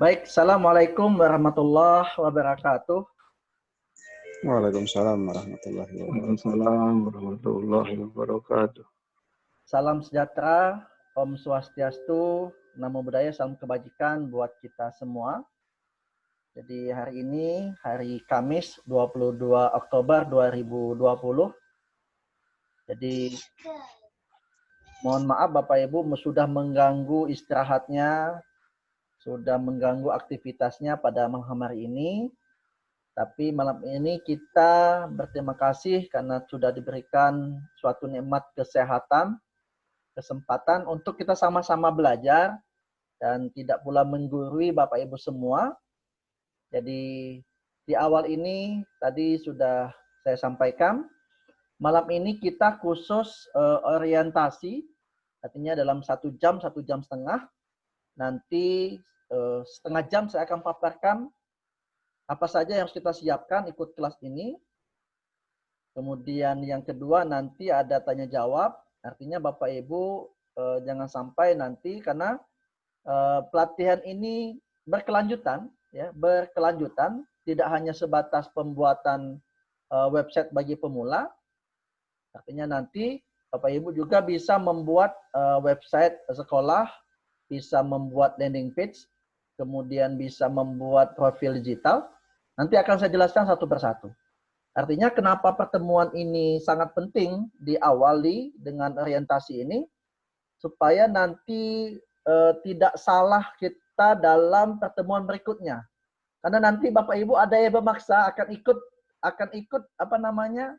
Baik, Assalamualaikum warahmatullahi wabarakatuh. Waalaikumsalam warahmatullahi wabarakatuh. Waalaikumsalam warahmatullahi wabarakatuh. Salam sejahtera, Om Swastiastu, Namo Buddhaya, salam kebajikan buat kita semua. Jadi hari ini, hari Kamis 22 Oktober 2020. Jadi mohon maaf Bapak Ibu sudah mengganggu istirahatnya, sudah mengganggu aktivitasnya pada malam hari ini. Tapi malam ini kita berterima kasih karena sudah diberikan suatu nikmat kesehatan, kesempatan untuk kita sama-sama belajar dan tidak pula menggurui Bapak Ibu semua. Jadi di awal ini tadi sudah saya sampaikan, malam ini kita khusus orientasi, artinya dalam 1 jam, 1,5 jam. Nanti setengah jam saya akan paparkan apa saja yang harus kita siapkan ikut kelas ini. Kemudian yang kedua nanti ada tanya jawab, artinya Bapak Ibu jangan sampai nanti karena pelatihan ini berkelanjutan, ya, berkelanjutan, tidak hanya sebatas pembuatan website bagi pemula, artinya nanti Bapak Ibu juga bisa membuat website sekolah, bisa membuat landing page, kemudian bisa membuat profil digital. Nanti akan saya jelaskan satu persatu. Artinya kenapa pertemuan ini sangat penting diawali dengan orientasi ini, supaya nanti tidak salah kita dalam pertemuan berikutnya. Karena nanti Bapak Ibu ada yang memaksa akan ikut apa namanya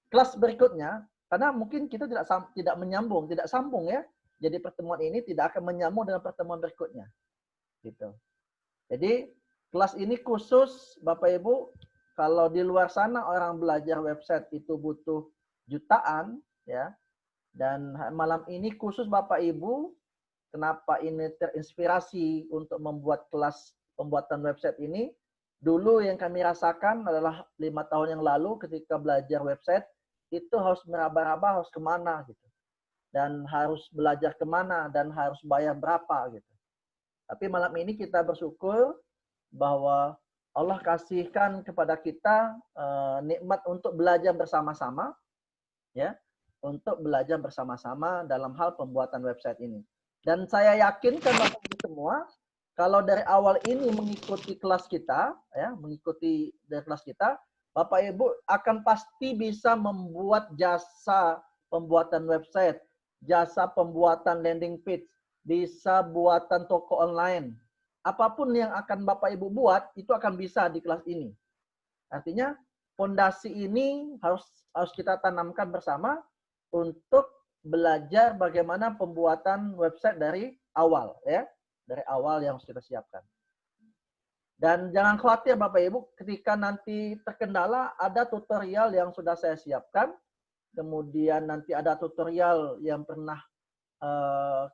kelas berikutnya, karena mungkin kita tidak menyambung, tidak sambung ya. Jadi pertemuan ini tidak akan menyambung dengan pertemuan berikutnya. Gitu. Jadi kelas ini khusus Bapak Ibu, kalau di luar sana orang belajar website itu butuh jutaan ya. Dan malam ini khusus Bapak Ibu, kenapa ini terinspirasi untuk membuat kelas pembuatan website ini? Dulu yang kami rasakan adalah 5 tahun yang lalu ketika belajar website, itu harus meraba-raba harus kemana gitu. Dan harus belajar kemana dan harus bayar berapa gitu. Tapi malam ini kita bersyukur bahwa Allah kasihkan kepada kita nikmat untuk belajar bersama-sama, ya, untuk belajar bersama-sama dalam hal pembuatan website ini. Dan saya yakinkan Bapak Ibu semua, kalau dari awal ini mengikuti kelas kita, ya, mengikuti dari kelas kita, Bapak Ibu akan pasti bisa membuat jasa pembuatan website, jasa pembuatan landing page, bisa buatan toko online. Apapun yang akan Bapak Ibu buat, itu akan bisa di kelas ini. Artinya, fondasi ini harus kita tanamkan bersama untuk belajar bagaimana pembuatan website dari awal, ya, dari awal yang harus kita siapkan. Dan jangan khawatir Bapak Ibu, ketika nanti terkendala ada tutorial yang sudah saya siapkan, kemudian nanti ada tutorial yang pernah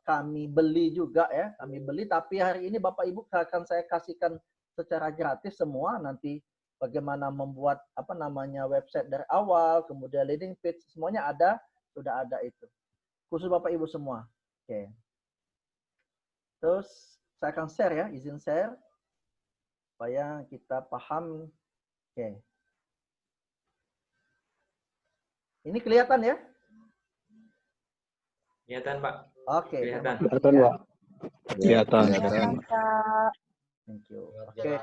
kami beli juga ya, kami beli, tapi hari ini Bapak Ibu akan saya kasihkan secara gratis semua, nanti bagaimana membuat apa namanya website dari awal, kemudian landing page, semuanya ada, sudah ada itu. Khusus Bapak Ibu semua. Oke. Terus saya akan share ya, izin share supaya kita paham. Oke. Ini kelihatan ya? Kelihatan, Pak. Oke. Kelihatan. Kelihatan, Pak. Kelihatan. Thank you. Oke.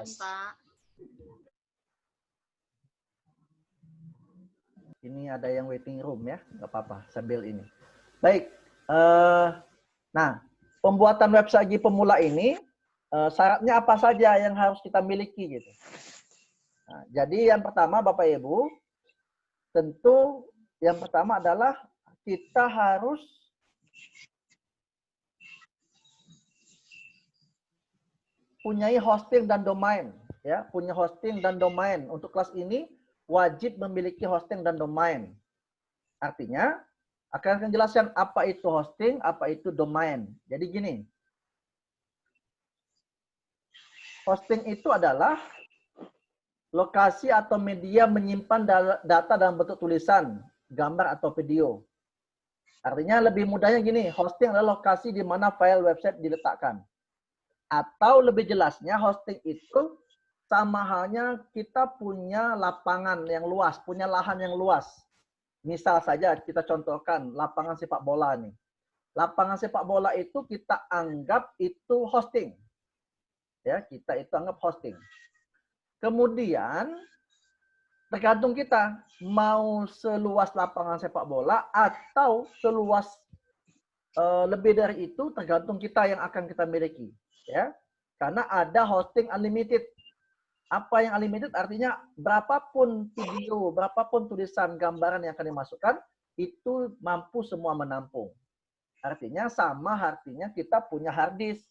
Ini ada yang waiting room ya, nggak apa-apa sambil ini. Baik. Nah, pembuatan website bagi pemula ini syaratnya apa saja yang harus kita miliki gitu. Nah, jadi yang pertama Bapak Ibu, tentu yang pertama adalah kita harus punyai hosting dan domain, ya, punya hosting dan domain. Untuk kelas ini wajib memiliki hosting dan domain. Artinya akan jelaskan apa itu hosting, apa itu domain. Jadi gini, hosting itu adalah lokasi atau media menyimpan data dalam bentuk tulisan, gambar atau video. Artinya lebih mudahnya gini, hosting adalah lokasi di mana file website diletakkan. Atau lebih jelasnya, hosting itu sama halnya kita punya lapangan yang luas, punya lahan yang luas. Misal saja kita contohkan lapangan sepak bola nih. Lapangan sepak bola itu kita anggap itu hosting. Ya, kita itu anggap hosting. Kemudian tergantung kita mau seluas lapangan sepak bola atau seluas lebih dari itu, tergantung kita yang akan kita miliki, ya. Karena ada hosting unlimited. Apa yang unlimited artinya berapapun video, berapapun tulisan, gambaran yang akan dimasukkan itu mampu semua menampung. Artinya sama artinya kita punya hard disk.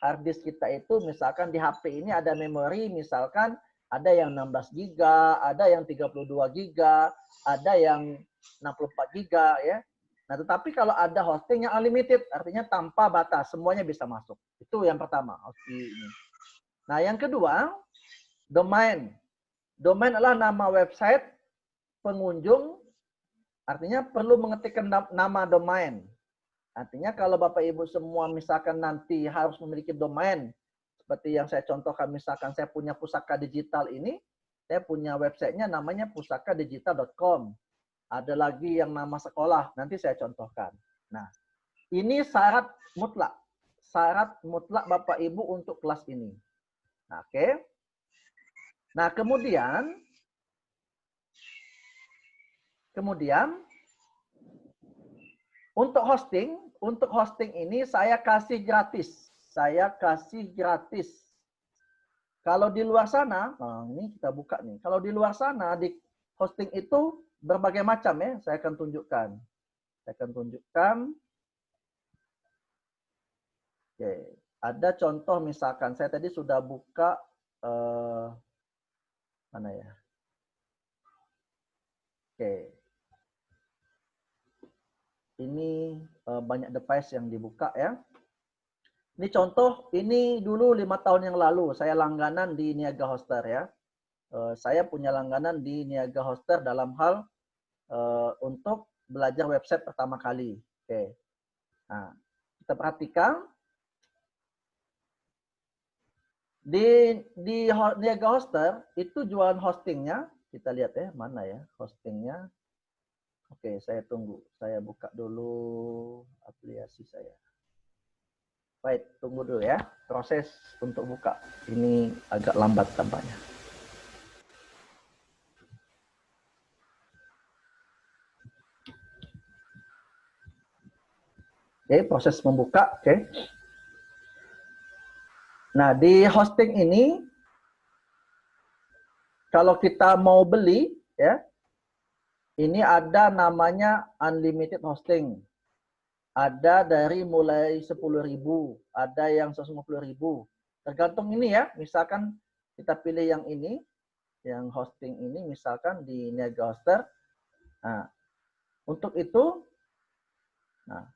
Hard disk kita itu misalkan di HP ini ada memori, misalkan ada yang 16 GB, ada yang 32 GB, ada yang 64 GB, ya. Nah, tetapi kalau ada hosting yang unlimited, artinya tanpa batas, semuanya bisa masuk. Itu yang pertama, hosting ini. Nah, yang kedua, domain. Domain adalah nama website pengunjung, artinya perlu mengetikkan nama domain. Artinya kalau Bapak Ibu semua misalkan nanti harus memiliki domain, seperti yang saya contohkan, misalkan saya punya pusaka digital ini, saya punya websitenya namanya pusakadigital.com. Ada lagi yang nama sekolah, nanti saya contohkan. Nah, ini syarat mutlak. Syarat mutlak Bapak Ibu untuk kelas ini. Nah, oke. Nah, kemudian untuk hosting ini saya kasih gratis. Saya kasih gratis. Kalau di luar sana, nah ini kita buka nih. Kalau di luar sana di hosting itu berbagai macam ya, saya akan tunjukkan. Oke, ada contoh misalkan saya tadi sudah buka mana ya? Oke. Ini banyak device yang dibuka ya. Ini contoh, ini dulu 5 tahun yang lalu saya langganan di Niaga Hoster ya. Saya punya langganan di Niaga Hoster dalam hal untuk belajar website pertama kali. Oke. Nah, kita perhatikan di Niaga Hoster itu jualan hostingnya. Kita lihat ya, mana ya hostingnya. Oke, saya tunggu. Saya buka dulu aplikasi saya. Baik, tunggu dulu ya. Proses untuk buka ini agak lambat tampaknya. Oke, proses membuka. Oke. Nah, di hosting ini, kalau kita mau beli, ya, ini ada namanya unlimited hosting. Ada dari mulai 10.000, ada yang 150.000. Tergantung ini ya, misalkan kita pilih yang ini, yang hosting ini, misalkan di Niaga Hoster. Nah, untuk itu, nah,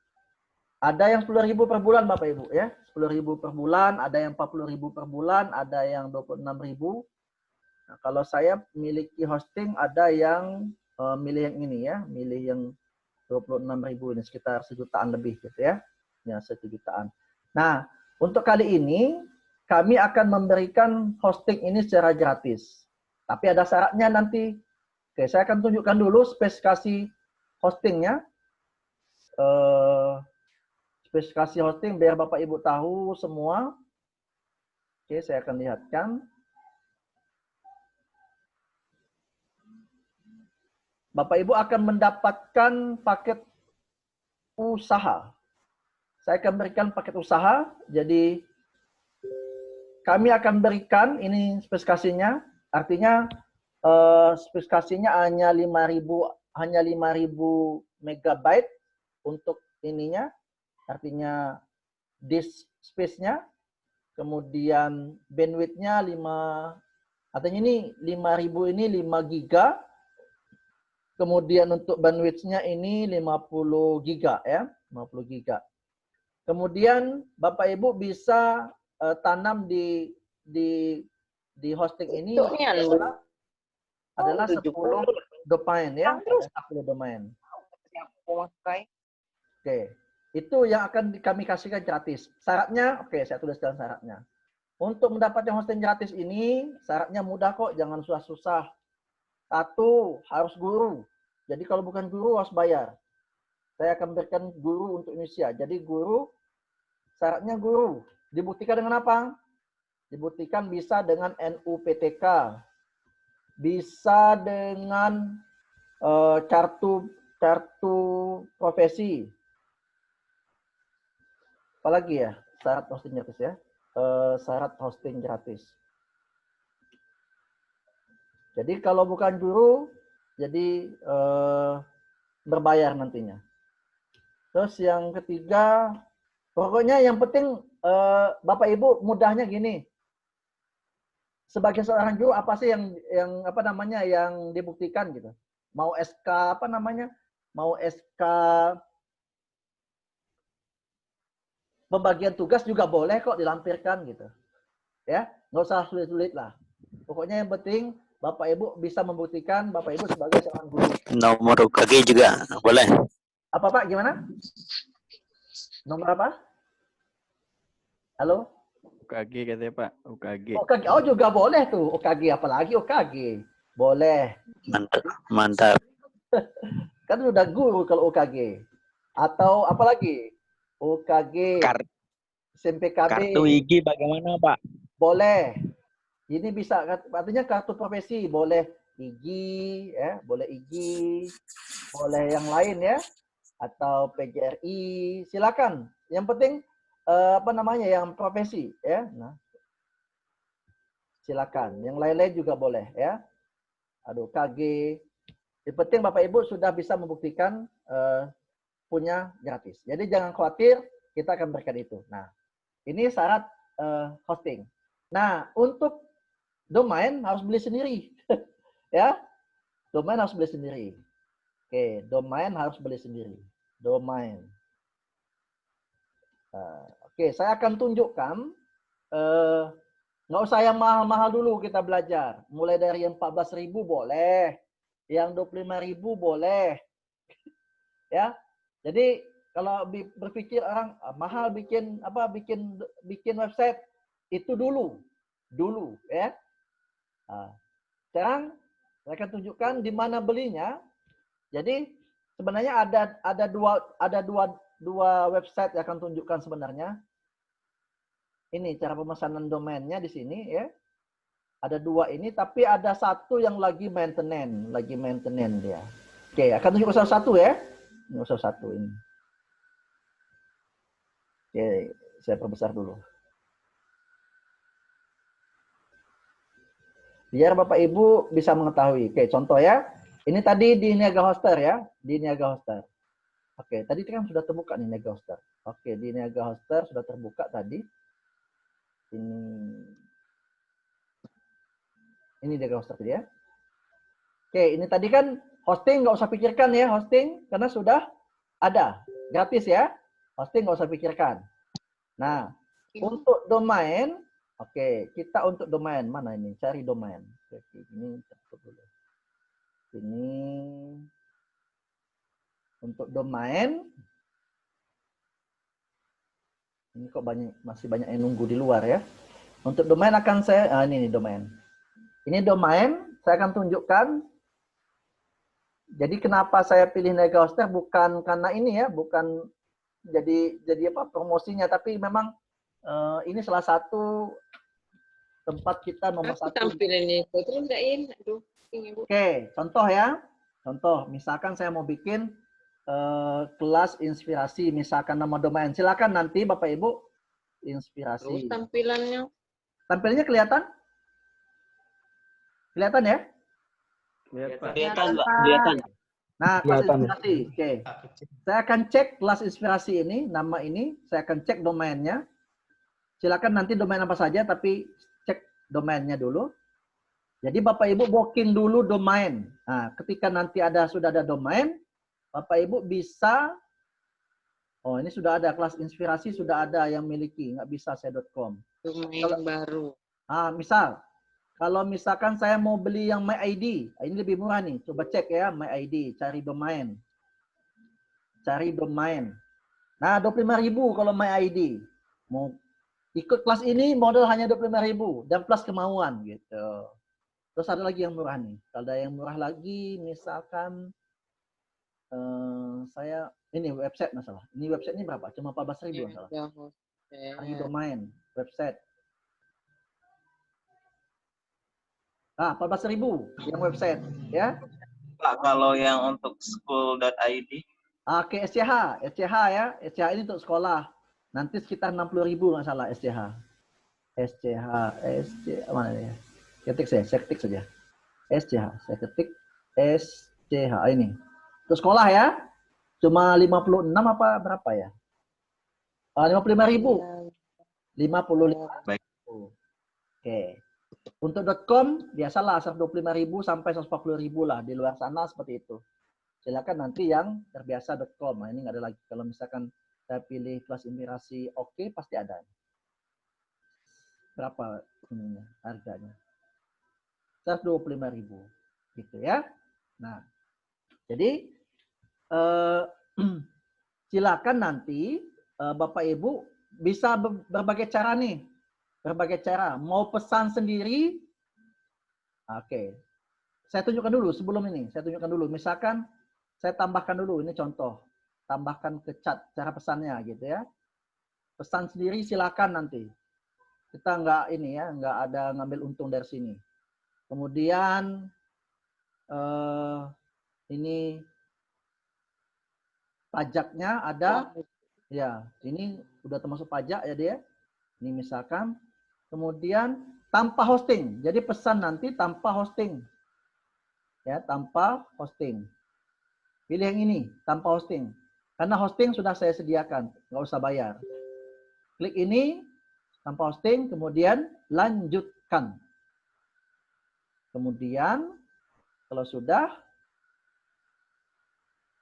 ada yang 10.000 per bulan Bapak Ibu ya. 10.000 per bulan, ada yang 40.000 per bulan, ada yang 26.000. Nah, kalau saya memiliki hosting ada yang milih yang ini ya, milih yang 26.000 ini sekitar 1 jutaan lebih gitu ya. Ya, 1 jutaan. Nah, untuk kali ini kami akan memberikan hosting ini secara gratis. Tapi ada syaratnya nanti. Oke, saya akan tunjukkan dulu spesifikasi hostingnya. Spesifikasi hosting biar Bapak Ibu tahu semua. Oke, saya akan lihatkan. Bapak Ibu akan mendapatkan paket usaha. Saya akan berikan paket usaha. Jadi kami akan berikan ini spesifikasinya. Artinya spesifikasinya hanya 5.000 megabyte untuk ininya. Artinya disk space-nya, kemudian bandwidth-nya 5, artinya ini 5.000 ini 5 giga, kemudian untuk bandwidth-nya ini 50 giga ya, 50 giga. Kemudian Bapak Ibu bisa tanam di hosting ini adalah 10 domain ya, 10 domain. Oke. Itu yang akan kami kasihkan gratis. Syaratnya, oke, saya tuliskan syaratnya. Untuk mendapatkan hosting gratis ini, syaratnya mudah kok, jangan susah-susah. Satu, harus guru. Jadi kalau bukan guru, harus bayar. Saya akan berikan guru untuk Indonesia. Jadi guru, syaratnya guru. Dibuktikan dengan apa? Dibuktikan bisa dengan NUPTK. Bisa dengan kartu profesi. Apalagi ya syarat hosting gratis ya. Syarat hosting gratis. Jadi kalau bukan guru, jadi berbayar nantinya. Terus yang ketiga, pokoknya yang penting Bapak Ibu mudahnya gini. Sebagai seorang guru apa sih yang apa namanya yang dibuktikan gitu? Mau SK apa namanya? Mau SK pembagian tugas juga boleh kok dilampirkan gitu. Ya, nggak usah sulit-sulit lah. Pokoknya yang penting Bapak Ibu bisa membuktikan Bapak Ibu sebagai seorang guru. Nomor UKG juga boleh. Apa Pak? Gimana? Nomor apa? Halo? UKG katanya Pak, UKG. UKG. Oh juga boleh tuh UKG, apalagi UKG. Boleh. Mantap. Mantap. Kan udah guru kalau UKG. Atau apalagi? UKG. SMPKB. Kartu IG bagaimana Pak? Boleh. Ini bisa, artinya kartu profesi. Boleh IG, ya, boleh IG. Boleh yang lain ya. Atau PGRI. Silakan. Yang penting apa namanya yang profesi ya. Nah, silakan. Yang lain-lain juga boleh ya. Aduh, KG. Yang penting Bapak Ibu sudah bisa membuktikan punya gratis. Jadi jangan khawatir, kita akan berikan itu. Nah, ini syarat hosting. Nah, untuk domain harus beli sendiri. Ya. Domain harus beli sendiri. Oke, domain harus beli sendiri. Domain. Oke, saya akan tunjukkan. Nggak usah yang mahal-mahal dulu kita belajar. Mulai dari yang 14.000 boleh. Yang 25.000 boleh. Ya. Jadi kalau berpikir orang mahal bikin website itu dulu ya. Nah, sekarang saya akan tunjukkan di mana belinya. Jadi sebenarnya ada dua website yang akan tunjukkan sebenarnya. Ini cara pemesanan domainnya di sini ya. Ada dua ini, tapi ada satu yang lagi maintenance dia. Oke, akan tunjuk salah satu ya. Ini salah satu ini. Oke, saya perbesar dulu. Biar Bapak Ibu bisa mengetahui. Oke, contoh ya. Ini tadi di Niaga Hoster ya, di Niaga Hoster. Oke, tadi kan sudah terbuka nih Niaga Hoster. Oke, di Niaga Hoster sudah terbuka tadi. Ini Niaga Hoster tadi ya. Oke, ini tadi kan hosting nggak usah pikirkan ya, hosting karena sudah ada, gratis ya. Hosting nggak usah pikirkan. Nah, untuk domain, oke, kita untuk domain mana ini? Cari domain. Oke, ini tutup dulu. Ini untuk domain. Ini kok masih banyak yang nunggu di luar ya. Untuk domain akan saya, ini nih domain. Ini domain, saya akan tunjukkan. Jadi kenapa saya pilih Niaga Hoster bukan karena ini ya, bukan jadi apa promosinya, tapi memang ini salah satu tempat kita nomor satu. Tampilannya itu terus enggak enak tuh. Oke, contoh ya. Contoh, misalkan saya mau bikin kelas inspirasi, misalkan nama domain. Silakan nanti Bapak Ibu inspirasi. Terus tampilannya. Tampilannya kelihatan? Kelihatan ya? Kelihatan, Pak. Kelihatan. Nah, kelas inspirasi. Oke. Saya akan cek kelas inspirasi ini, nama ini, saya akan cek domainnya. Silakan nanti domain apa saja, tapi cek domainnya dulu. Jadi Bapak Ibu booking dulu domain. Nah, ketika nanti sudah ada domain, Bapak Ibu bisa, oh ini sudah ada kelas inspirasi, sudah ada yang miliki, nggak bisa saya.com. Domain baru. Misal, kalau misalkan saya mau beli yang MyID, ini lebih murah nih. Coba cek ya MyID, cari domain. Cari domain. Nah, 25.000 kalau MyID. Mau ikut kelas ini modal hanya 25.000 dan plus kemauan gitu. Terus ada lagi yang murah nih. Kalau ada yang murah lagi, misalkan saya ini website masalah. Ini website ini berapa? Cuma 14.000 masalah. Hari domain website. Ah, 14.000 yang website, ya. Pak, kalau yang untuk school.id? Oke, SCH ya. SCH ini untuk sekolah. Nanti sekitar 60.000 nggak salah SCH. Mana ya? Saya ketik saja. SCH, saya ketik SCH ini. Untuk sekolah ya. Cuma 56 apa berapa ya? 55.000. 55. Baik. Oke. Untuk .com biasalah 125.000 sampai 140.000 lah, di luar sana seperti itu. Silakan nanti yang terbiasa .com. Nah, ini nggak ada lagi. Kalau misalkan saya pilih kelas inspirasi, oke, pasti ada. Berapa ininya, harganya? 125.000 gitu ya. Nah, jadi silakan nanti Bapak Ibu bisa berbagai cara nih. Berbagai cara. Mau pesan sendiri. Oke. Saya tunjukkan dulu sebelum ini. Saya tunjukkan dulu. Misalkan saya tambahkan dulu. Ini contoh. Tambahkan ke chat cara pesannya gitu ya. Pesan sendiri silakan nanti. Kita nggak ini ya. Nggak ada ngambil untung dari sini. Kemudian ini pajaknya ada. Ya, ini udah termasuk pajak ya dia. Ini misalkan. Kemudian tanpa hosting. Jadi pesan nanti tanpa hosting. Ya, tanpa hosting. Pilih yang ini, tanpa hosting. Karena hosting sudah saya sediakan, nggak usah bayar. Klik ini, tanpa hosting, kemudian lanjutkan. Kemudian, kalau sudah,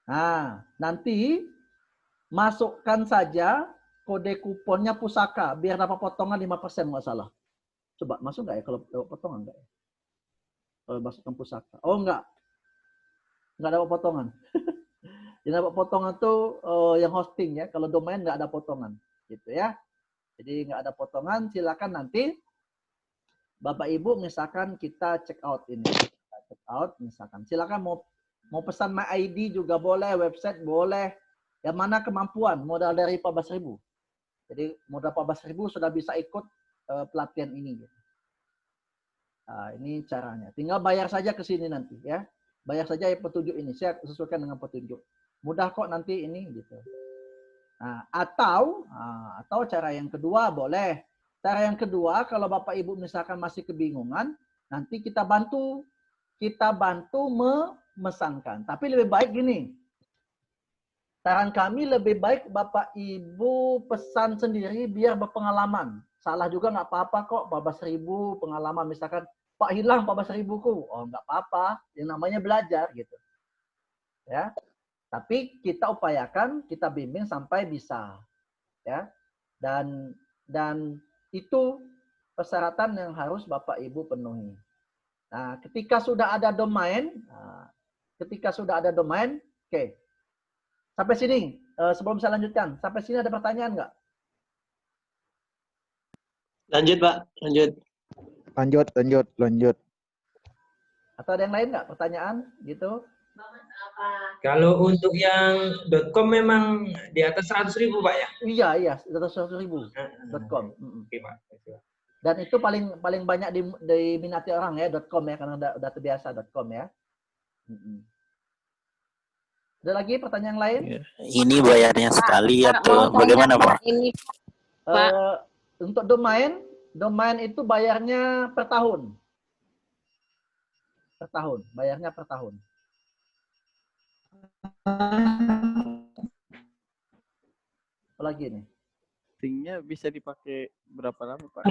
nah, nanti masukkan saja kode kuponnya pusaka, biar dapat potongan 5% nggak salah. Coba masuk nggak ya kalau dapat potongan nggak ya? Kalau masukkan pusaka. Oh nggak dapat potongan. Yang dapat potongan tuh yang hosting ya. Kalau domain nggak ada potongan, gitu ya. Jadi nggak ada potongan. Silakan nanti Bapak Ibu misalkan kita check out ini, check out misalkan. Silakan mau pesan MyID juga boleh, website boleh. Yang mana kemampuan modal dari 14.000. Jadi modal 14.000 sudah bisa ikut pelatihan ini. Nah, ini caranya. Tinggal bayar saja ke sini nanti ya. Bayar saja ya petunjuk ini. Saya sesuaikan dengan petunjuk. Mudah kok nanti ini gitu. Nah, atau cara yang kedua boleh. Cara yang kedua kalau Bapak Ibu misalkan masih kebingungan, nanti kita bantu memesankan. Tapi lebih baik gini. Saran kami lebih baik Bapak Ibu pesan sendiri biar berpengalaman. Salah juga nggak apa-apa kok, 14.000 pengalaman. Misalkan, Pak hilang 14.000 ku. Oh nggak apa-apa, yang namanya belajar gitu. Ya, tapi kita upayakan, kita bimbing sampai bisa. Ya, dan itu persyaratan yang harus Bapak Ibu penuhi. Nah, ketika sudah ada domain, oke. Sampai sini, sebelum saya lanjutkan, sampai sini ada pertanyaan nggak? Lanjut, Pak. Lanjut. Atau ada yang lain nggak pertanyaan gitu? Kalau untuk yang .com memang di atas 100.000 Pak ya? Iya, di atas 100.000 .com. Oke, Pak. Dan itu paling banyak diminati orang ya .com ya, karena udah terbiasa .com ya. Ada lagi pertanyaan lain? Ini bayarnya sekali atau bagaimana Pak? Ini Pak. Untuk domain itu bayarnya per tahun. Bayarnya per tahun. Apa lagi nih? Hostingnya bisa dipakai berapa lama Pak?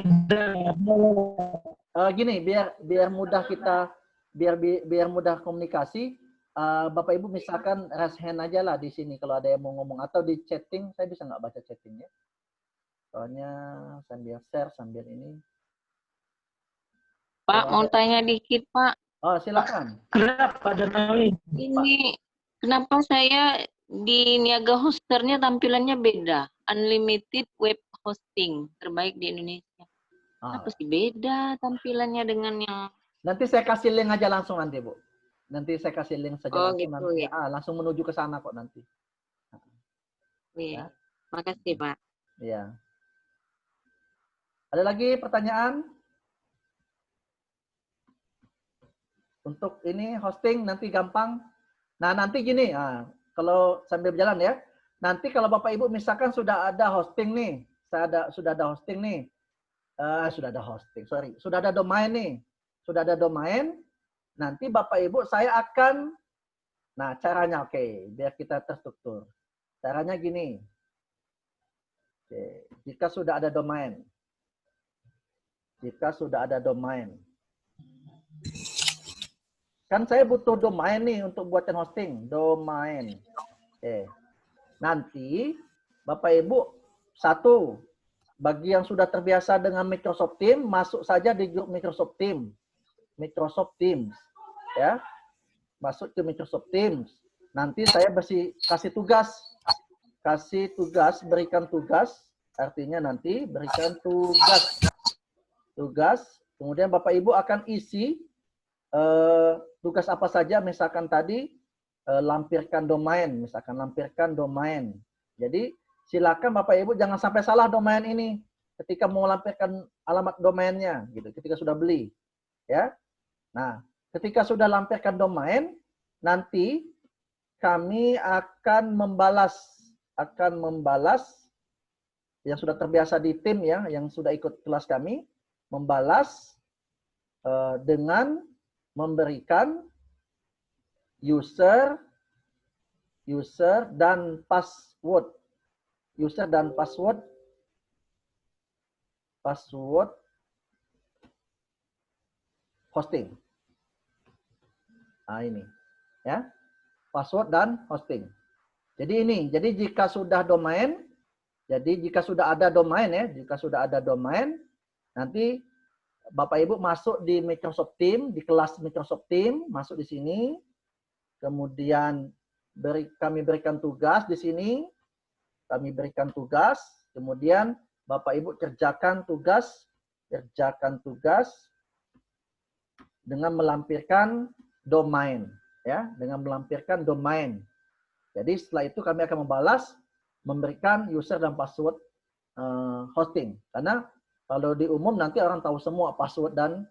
Gini, biar mudah kita, biar mudah komunikasi. Bapak Ibu misalkan raise hand aja lah di sini kalau ada yang mau ngomong, atau di chatting. Saya bisa nggak baca chattingnya? Soalnya sambil share sambil ini. Pak, mau tanya dikit Pak. Oh silakan. Ini kenapa saya Di Niaga Hosternya tampilannya beda. Unlimited web hosting terbaik di Indonesia. Ah, Apa sih beda tampilannya dengan yang nanti saya kasih link aja langsung nanti, Bu. Nanti saya kasih link saja oh langsung gitu nanti. ya. Langsung menuju ke sana kok nanti. Iya. Ya. Makasih, Pak. Iya. Ada lagi pertanyaan? Untuk ini hosting nanti gampang. Nah, nanti gini, kalau sambil berjalan ya. Nanti kalau Bapak Ibu misalkan sudah ada hosting nih. Sudah ada hosting nih. Sudah ada hosting, sorry. Sudah ada domain nih. Sudah ada domain. Nanti Bapak Ibu saya akan, nah caranya oke, biar kita terstruktur. Caranya gini. Oke, jika sudah ada domain. Jika sudah ada domain. Kan saya butuh domain nih untuk buatkan hosting. Domain. Oke. Nanti Bapak Ibu, satu, bagi yang sudah terbiasa dengan Microsoft Teams, masuk saja di grup Microsoft Teams. Microsoft Teams. Ya. Masuk ke Microsoft Teams. Nanti saya kasih tugas. Kasih tugas, berikan tugas. Artinya nanti berikan tugas. Tugas. Kemudian Bapak Ibu akan isi tugas apa saja, misalkan tadi lampirkan domain, misalkan lampirkan domain. Jadi silakan Bapak Ibu jangan sampai salah domain ini ketika mau lampirkan alamat domainnya gitu, ketika sudah beli. Ya. Nah, ketika sudah lampirkan domain, nanti kami akan membalas yang sudah terbiasa di tim ya, yang sudah ikut kelas kami, membalas dengan memberikan user dan password. User dan password hosting. Nah, ini ya. Password dan hosting. Jadi jika sudah domain, jika sudah ada domain, nanti Bapak Ibu masuk di Microsoft Teams, di kelas Microsoft Teams, masuk di sini. Kemudian kami berikan tugas di sini. Kami berikan tugas, kemudian Bapak Ibu kerjakan tugas dengan melampirkan domain, ya, dengan melampirkan domain. Jadi setelah itu kami akan membalas, memberikan user dan password hosting. Karena kalau di umum nanti orang tahu semua password dan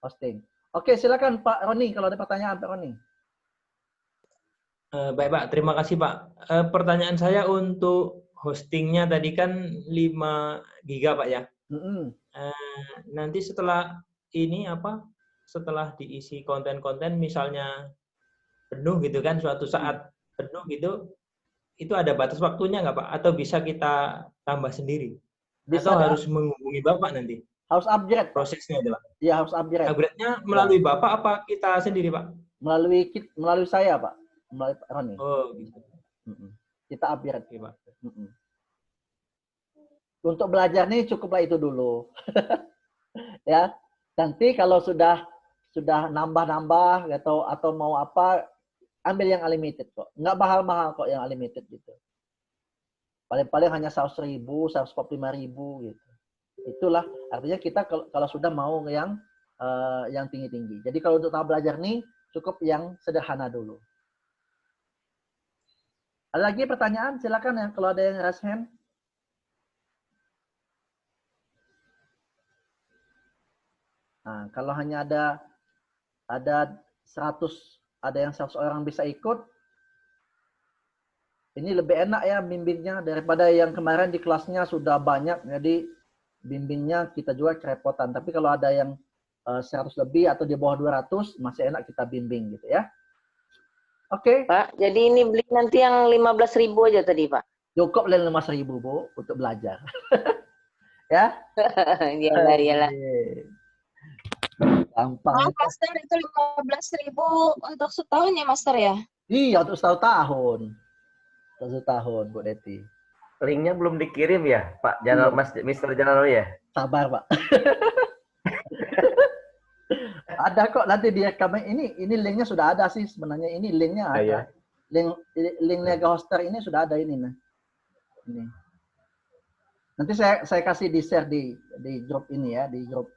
hosting. Oke, silakan Pak Roni kalau ada pertanyaan Pak Roni. Baik Pak, terima kasih Pak. Pertanyaan saya untuk hostingnya tadi kan 5 giga Pak ya. Nanti setelah ini setelah diisi konten-konten misalnya penuh gitu kan, suatu saat penuh gitu, itu ada batas waktunya nggak Pak? Atau bisa kita tambah sendiri? Atau harus menghubungi Bapak nanti? Harus upgrade. Prosesnya adalah? Iya, harus upgrade. Upgrade-nya melalui Bapak apa kita sendiri Pak? Melalui saya Pak. Melalui Pak Roni. Oh gitu. Kita upgrade. Oke, Pak. Untuk belajar nih cukuplah itu dulu. Ya. Nanti kalau sudah nambah-nambah atau mau apa, ambil yang unlimited kok. Nggak mahal-mahal kok yang unlimited gitu. Paling-paling hanya 100.000, 145.000 gitu. Itulah artinya kita kalau sudah mau yang tinggi-tinggi. Jadi kalau untuk tahap belajar nih cukup yang sederhana dulu. Ada lagi pertanyaan? Silakan ya kalau ada yang raise hand. Nah, kalau hanya ada 100, ada yang 100 orang bisa ikut, ini lebih enak ya bimbingnya daripada yang kemarin di kelasnya sudah banyak, jadi bimbingnya kita juga kerepotan. Tapi kalau ada yang 100 lebih atau di bawah 200, masih enak kita bimbing gitu ya. Oke. Pak, jadi ini beli nanti yang 15.000 aja tadi Pak? Cukup 5.000 Bu untuk belajar. Ya. Iyalah. Gampang. Oh, Master itu 15.000 untuk setahun ya Master ya? Iya, untuk 1 tahun. 1 tahun, Bu Deti. Linknya belum dikirim ya, Pak Mr. Janalo ya? Sabar, Pak. Ada kok nanti dia kami ini linknya sudah ada sih sebenarnya, ini linknya ada. Ya. link Niaga Hoster ini sudah ada ini. Nah. Ini. Nanti saya kasih di share di grup ini ya, di grup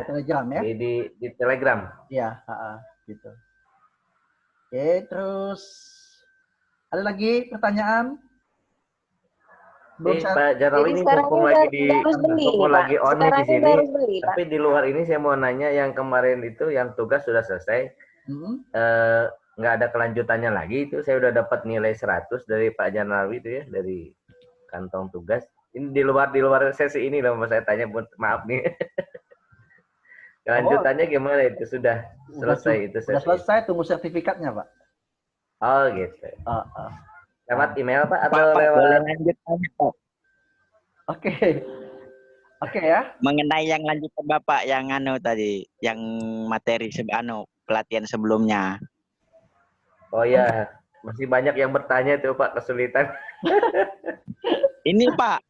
Telegram ya. Di Telegram. Iya, gitu. Oke, terus ada lagi pertanyaan? Pak Jarnawi ini mumpung lagi on di sini. Tapi di luar ini saya mau nanya yang kemarin itu yang tugas sudah selesai. Nggak ada kelanjutannya lagi itu. Saya udah dapat nilai 100 dari Pak Jarnawi itu ya, dari kantong tugas. Ini di luar sesi ini loh, saya tanya, maaf nih. Kelanjutannya gimana itu? Sudah selesai itu sesi. Sudah selesai, tunggu sertifikatnya, Pak. Oh gitu. Lewat email Pak atau Pak, lewat? boleh lanjut tanya, Pak. Oke ya. Mengenai yang lanjut ke Bapak yang tadi, yang materi pelatihan sebelumnya. Oh ya, masih banyak yang bertanya tuh Pak, kesulitan. Ini Pak,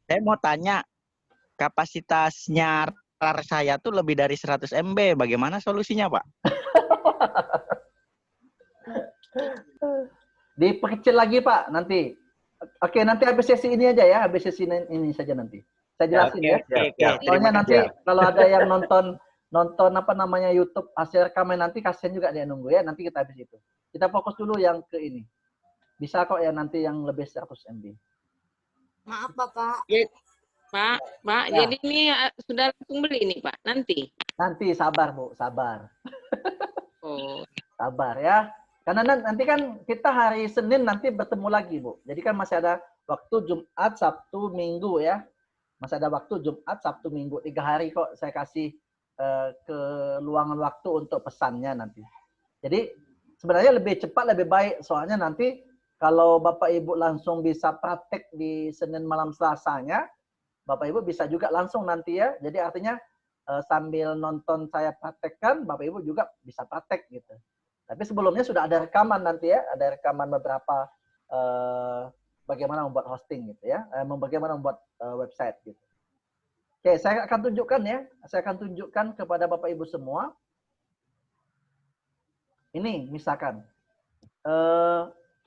saya mau tanya, kapasitasnya RAR saya tuh lebih dari 100 MB. Bagaimana solusinya, Pak? Diperkecil lagi Pak nanti. Oke, nanti habis sesi ini aja ya, habis sesi ini saja nanti. Saya jelasin ya. Soalnya nanti kalau ada yang nonton apa namanya YouTube hasil rekaman nanti kasihan juga dia nunggu ya. Nanti kita habis itu. Kita fokus dulu yang ke ini. Bisa kok ya nanti yang lebih 100 MB. Maaf Bapak. Pak, Ya. jadi ini sudah langsung beli ini Pak, nanti? Nanti sabar Bu, sabar. Oh. Sabar ya. Karena nanti kan kita hari Senin nanti bertemu lagi Bu. Jadi kan masih ada waktu Jumat, Sabtu, Minggu ya. Masih ada waktu Jumat, Sabtu, Minggu. 3 hari kok saya kasih keluangan waktu untuk pesannya nanti. Jadi sebenarnya lebih cepat, lebih baik. Soalnya nanti kalau Bapak Ibu langsung bisa praktek di Senin malam Selasanya, Bapak Ibu bisa juga langsung nanti ya. Jadi artinya sambil nonton saya praktekkan, Bapak Ibu juga bisa praktek gitu. Tapi sebelumnya sudah ada rekaman nanti ya, ada rekaman beberapa bagaimana membuat hosting gitu ya, bagaimana membuat website gitu. Oke, saya akan tunjukkan ya, saya akan tunjukkan kepada Bapak Ibu semua. Ini misalkan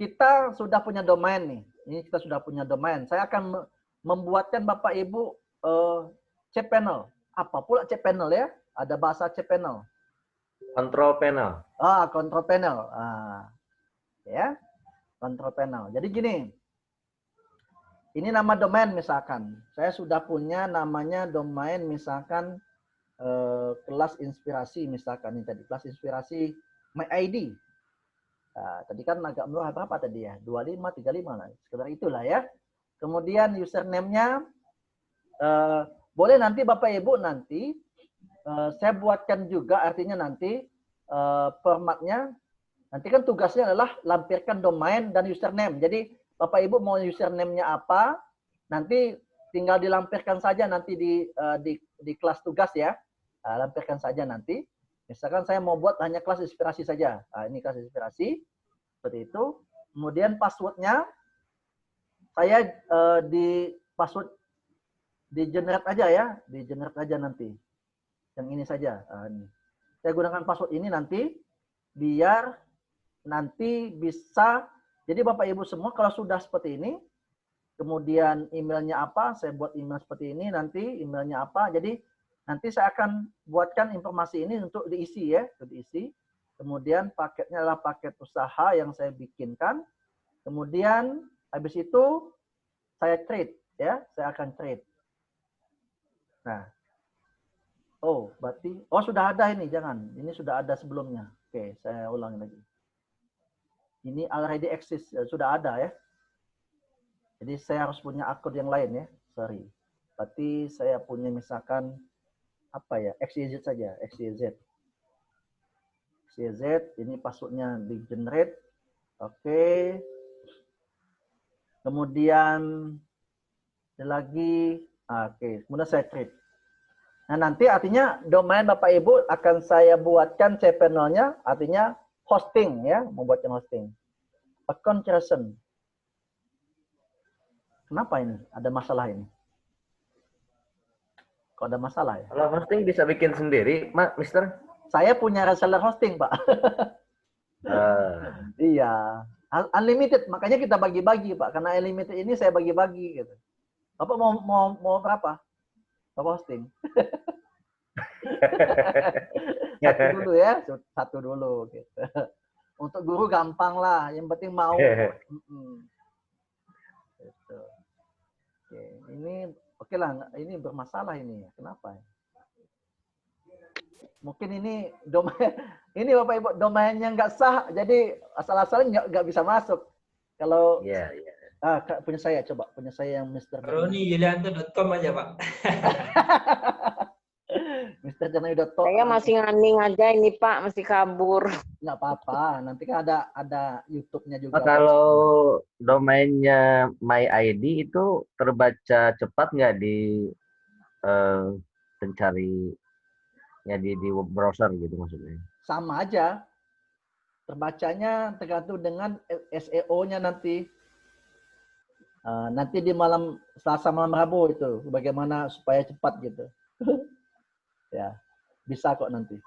kita sudah punya domain nih, ini kita sudah punya domain. Saya akan membuatkan Bapak Ibu cPanel. Apa pula cPanel ya? Ada bahasa cPanel. Control panel. Control panel. Ya, control panel. Jadi gini, ini nama domain misalkan. Saya sudah punya namanya domain misalkan kelas inspirasi misalkan ini tadi kelas inspirasi my ID. Tadi kan agak murah berapa tadi ya? 25, 35 lah. Sekedar itulah ya. Kemudian username-nya boleh nanti Bapak Ibu nanti saya buatkan juga artinya nanti formatnya nanti kan tugasnya adalah lampirkan domain dan username. Jadi Bapak Ibu mau username-nya apa nanti tinggal dilampirkan saja nanti di kelas tugas ya. Lampirkan saja nanti. Misalkan saya mau buat hanya kelas inspirasi saja. Ini kelas inspirasi seperti itu. Kemudian passwordnya saya di password di generate aja ya, di generate aja nanti. Yang ini saja. Ini. Saya gunakan password ini nanti biar nanti bisa. Jadi Bapak Ibu semua kalau sudah seperti ini, kemudian emailnya apa, saya buat email seperti ini nanti emailnya apa. Jadi nanti saya akan buatkan informasi ini untuk diisi ya, untuk diisi. Kemudian paketnya adalah paket usaha yang saya bikinkan. Kemudian habis itu saya trade ya, saya akan trade. Nah, berarti sudah ada ini, jangan. Ini sudah ada sebelumnya. Oke, saya ulangi lagi. Ini already exist, sudah ada ya. Jadi saya harus punya akun yang lain ya. Sorry. Berarti saya punya misalkan apa ya? XYZ saja, XYZ. XYZ, ini passwordnya di generate. Oke. Kemudian ada lagi, oke. Kemudian saya create. Nah nanti artinya domain Bapak Ibu akan saya buatkan cPanel-nya, artinya hosting ya, membuatkan hosting. Account creation. Kenapa ini? Ada masalah ini? Kok ada masalah ya? Kalau hosting bisa bikin sendiri, Mister? Saya punya reseller hosting, Pak. Iya. Unlimited, makanya kita bagi-bagi Pak. Karena unlimited ini saya bagi-bagi gitu. Bapak mau berapa? Bapak hosting. Satu dulu ya, satu dulu gitu. Untuk guru gampang lah, yang penting mau. Gitu. Oke, ini oke lah, ini bermasalah ini. Kenapa? Mungkin ini domain, ini Bapak Ibu domainnya nggak sah, jadi asal-asalnya nggak bisa masuk. Kalau punya saya, coba punya saya yang Mr. Roni.yulianto.com aja Pak. Mr. Janayudato. Saya masih nganning aja ini Pak, masih kabur. Nggak apa-apa, nanti kan ada YouTube-nya juga. Kalau domainnya MyID itu terbaca cepat nggak di pencari di browser gitu maksudnya? Sama aja. Terbacanya tergantung dengan SEO-nya nanti. Nanti di Selasa malam Rabu itu bagaimana supaya cepat gitu. Ya, bisa kok nanti.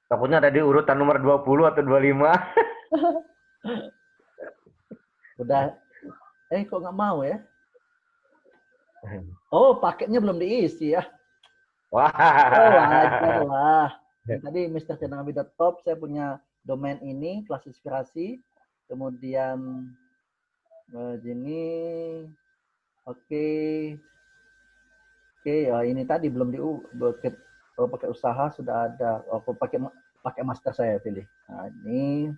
Takutnya ada di urutan nomor 20 atau 25. Udah, kok nggak mau ya? Oh, paketnya belum diisi ya. Wah. Oh, wajar lah. Tadi mrjanami.top saya punya domain ini, kelas inspirasi. Kemudian gini. Oke, ya ini tadi belum pakai usaha sudah ada. Aku pakai master saya pilih. Nah, ini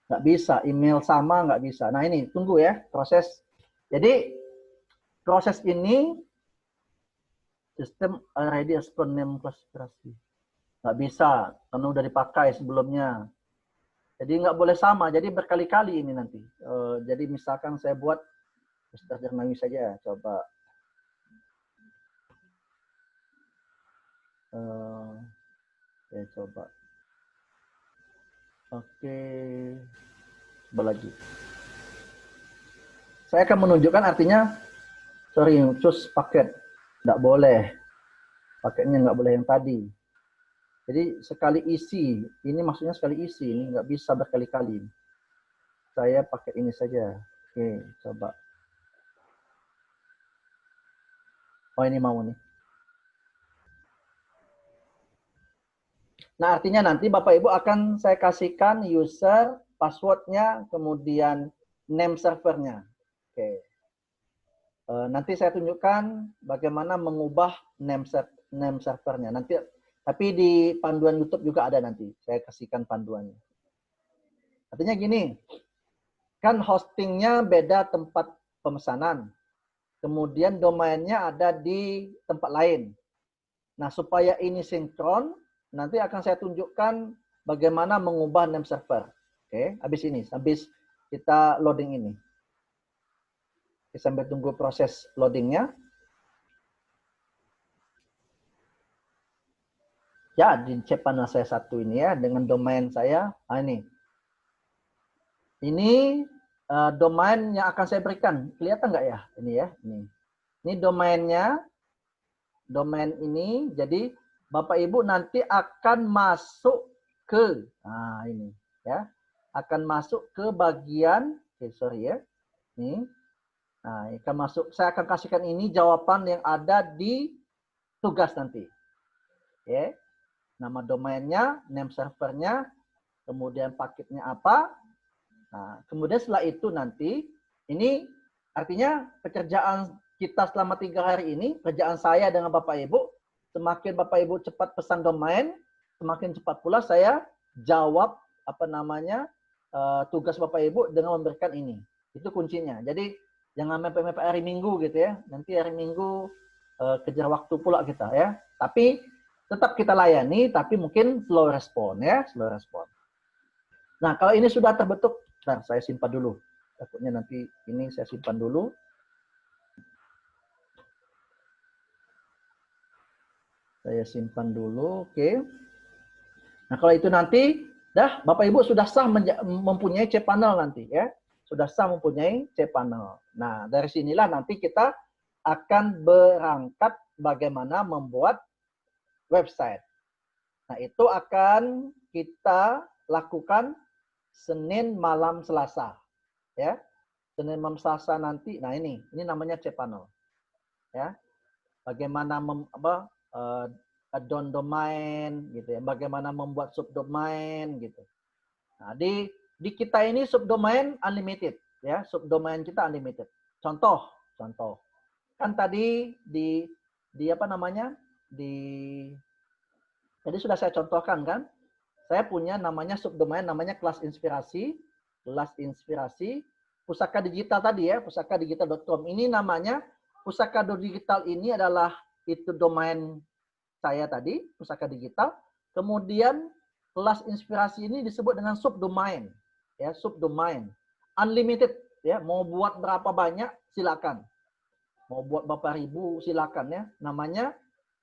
nggak bisa, email sama nggak bisa. Nah ini tunggu ya proses. Jadi proses ini sistem ID account name klasifikasi nggak bisa karena udah dipakai sebelumnya. Jadi nggak boleh sama. Jadi berkali-kali ini nanti. Jadi misalkan saya buat Mr. Janayudato saja, coba. Coba. Oke. Coba lagi. Saya akan menunjukkan artinya, sorry, choose paket. Nggak boleh. Paketnya nggak boleh yang tadi. Jadi sekali isi. Ini maksudnya sekali isi. Ini nggak bisa berkali-kali. Saya pakai ini saja. Oke, coba. Oh, ini mau nih. Nah, artinya nanti Bapak Ibu akan saya kasihkan user, passwordnya, kemudian name servernya. Oke. Nanti saya tunjukkan bagaimana mengubah name servernya. Nanti, tapi di panduan YouTube juga ada nanti. Saya kasihkan panduannya. Artinya gini, kan hostingnya beda tempat pemesanan. Kemudian domainnya ada di tempat lain. Nah, supaya ini sinkron, nanti akan saya tunjukkan bagaimana mengubah name server. Oke, habis kita loading ini. Kita sambil tunggu proses loadingnya. Ya, di chatpanel saya satu ini ya, dengan domain saya. Nah, ini. Ini domain yang akan saya berikan. Kelihatan nggak ya? Ini ya, ini. Ini domainnya. Domain ini, jadi Bapak Ibu nanti akan masuk ke, nah ini ya, akan masuk ke bagian, sorry ya, nih, nah akan masuk, saya akan kasihkan ini jawaban yang ada di tugas nanti, ya, nama domainnya, name servernya, kemudian paketnya apa, nah kemudian setelah itu nanti, ini artinya pekerjaan kita selama 3 hari ini, kerjaan saya dengan Bapak Ibu. Semakin Bapak Ibu cepat pesan domain, semakin cepat pula saya jawab tugas Bapak Ibu dengan memberikan ini. Itu kuncinya. Jadi jangan mepet-mepet hari Minggu gitu ya. Nanti hari Minggu kejar waktu pula kita ya. Tapi tetap kita layani, tapi mungkin slow respon ya, slow respon. Nah kalau ini sudah terbentuk, bentar, saya simpan dulu. Takutnya nanti ini saya simpan dulu. Saya simpan dulu, oke. Nah kalau itu nanti, Bapak Ibu sudah sah mempunyai cPanel nanti ya. Sudah sah mempunyai cPanel. Nah dari sinilah nanti kita akan berangkat bagaimana membuat website. Nah itu akan kita lakukan Senin malam Selasa. Ya. Senin malam Selasa nanti, nah ini namanya cPanel. Ya. Bagaimana add-on domain gitu ya, bagaimana membuat subdomain gitu. Nah, di kita ini subdomain unlimited ya, subdomain kita unlimited. Contoh. Kan tadi di apa namanya? Tadi sudah saya contohkan kan? Saya punya namanya subdomain namanya kelas inspirasi pusaka digital tadi ya, pusakadigital.com. Ini namanya pusaka digital ini adalah itu domain saya tadi, pusaka digital. Kemudian kelas inspirasi ini disebut dengan subdomain. Ya, subdomain. Unlimited ya, mau buat berapa banyak silakan. Mau buat berapa ribu silakan ya. Namanya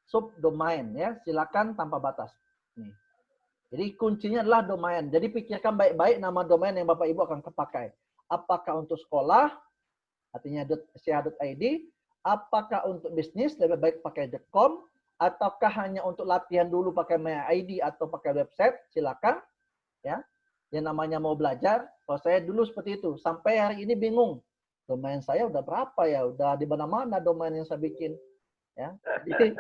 subdomain ya, silakan tanpa batas. Nih. Jadi kuncinya adalah domain. Jadi pikirkan baik-baik nama domain yang Bapak Ibu akan pakai. Apakah untuk sekolah, artinya .ch.id, apakah untuk bisnis, lebih baik pakai .com, ataukah hanya untuk latihan dulu pakai MyID atau pakai website, silakan. Ya, yang namanya mau belajar. Kalau saya dulu seperti itu, sampai hari ini bingung. Domain saya udah berapa ya? Udah di mana-mana domain yang saya bikin. Ya, jadi,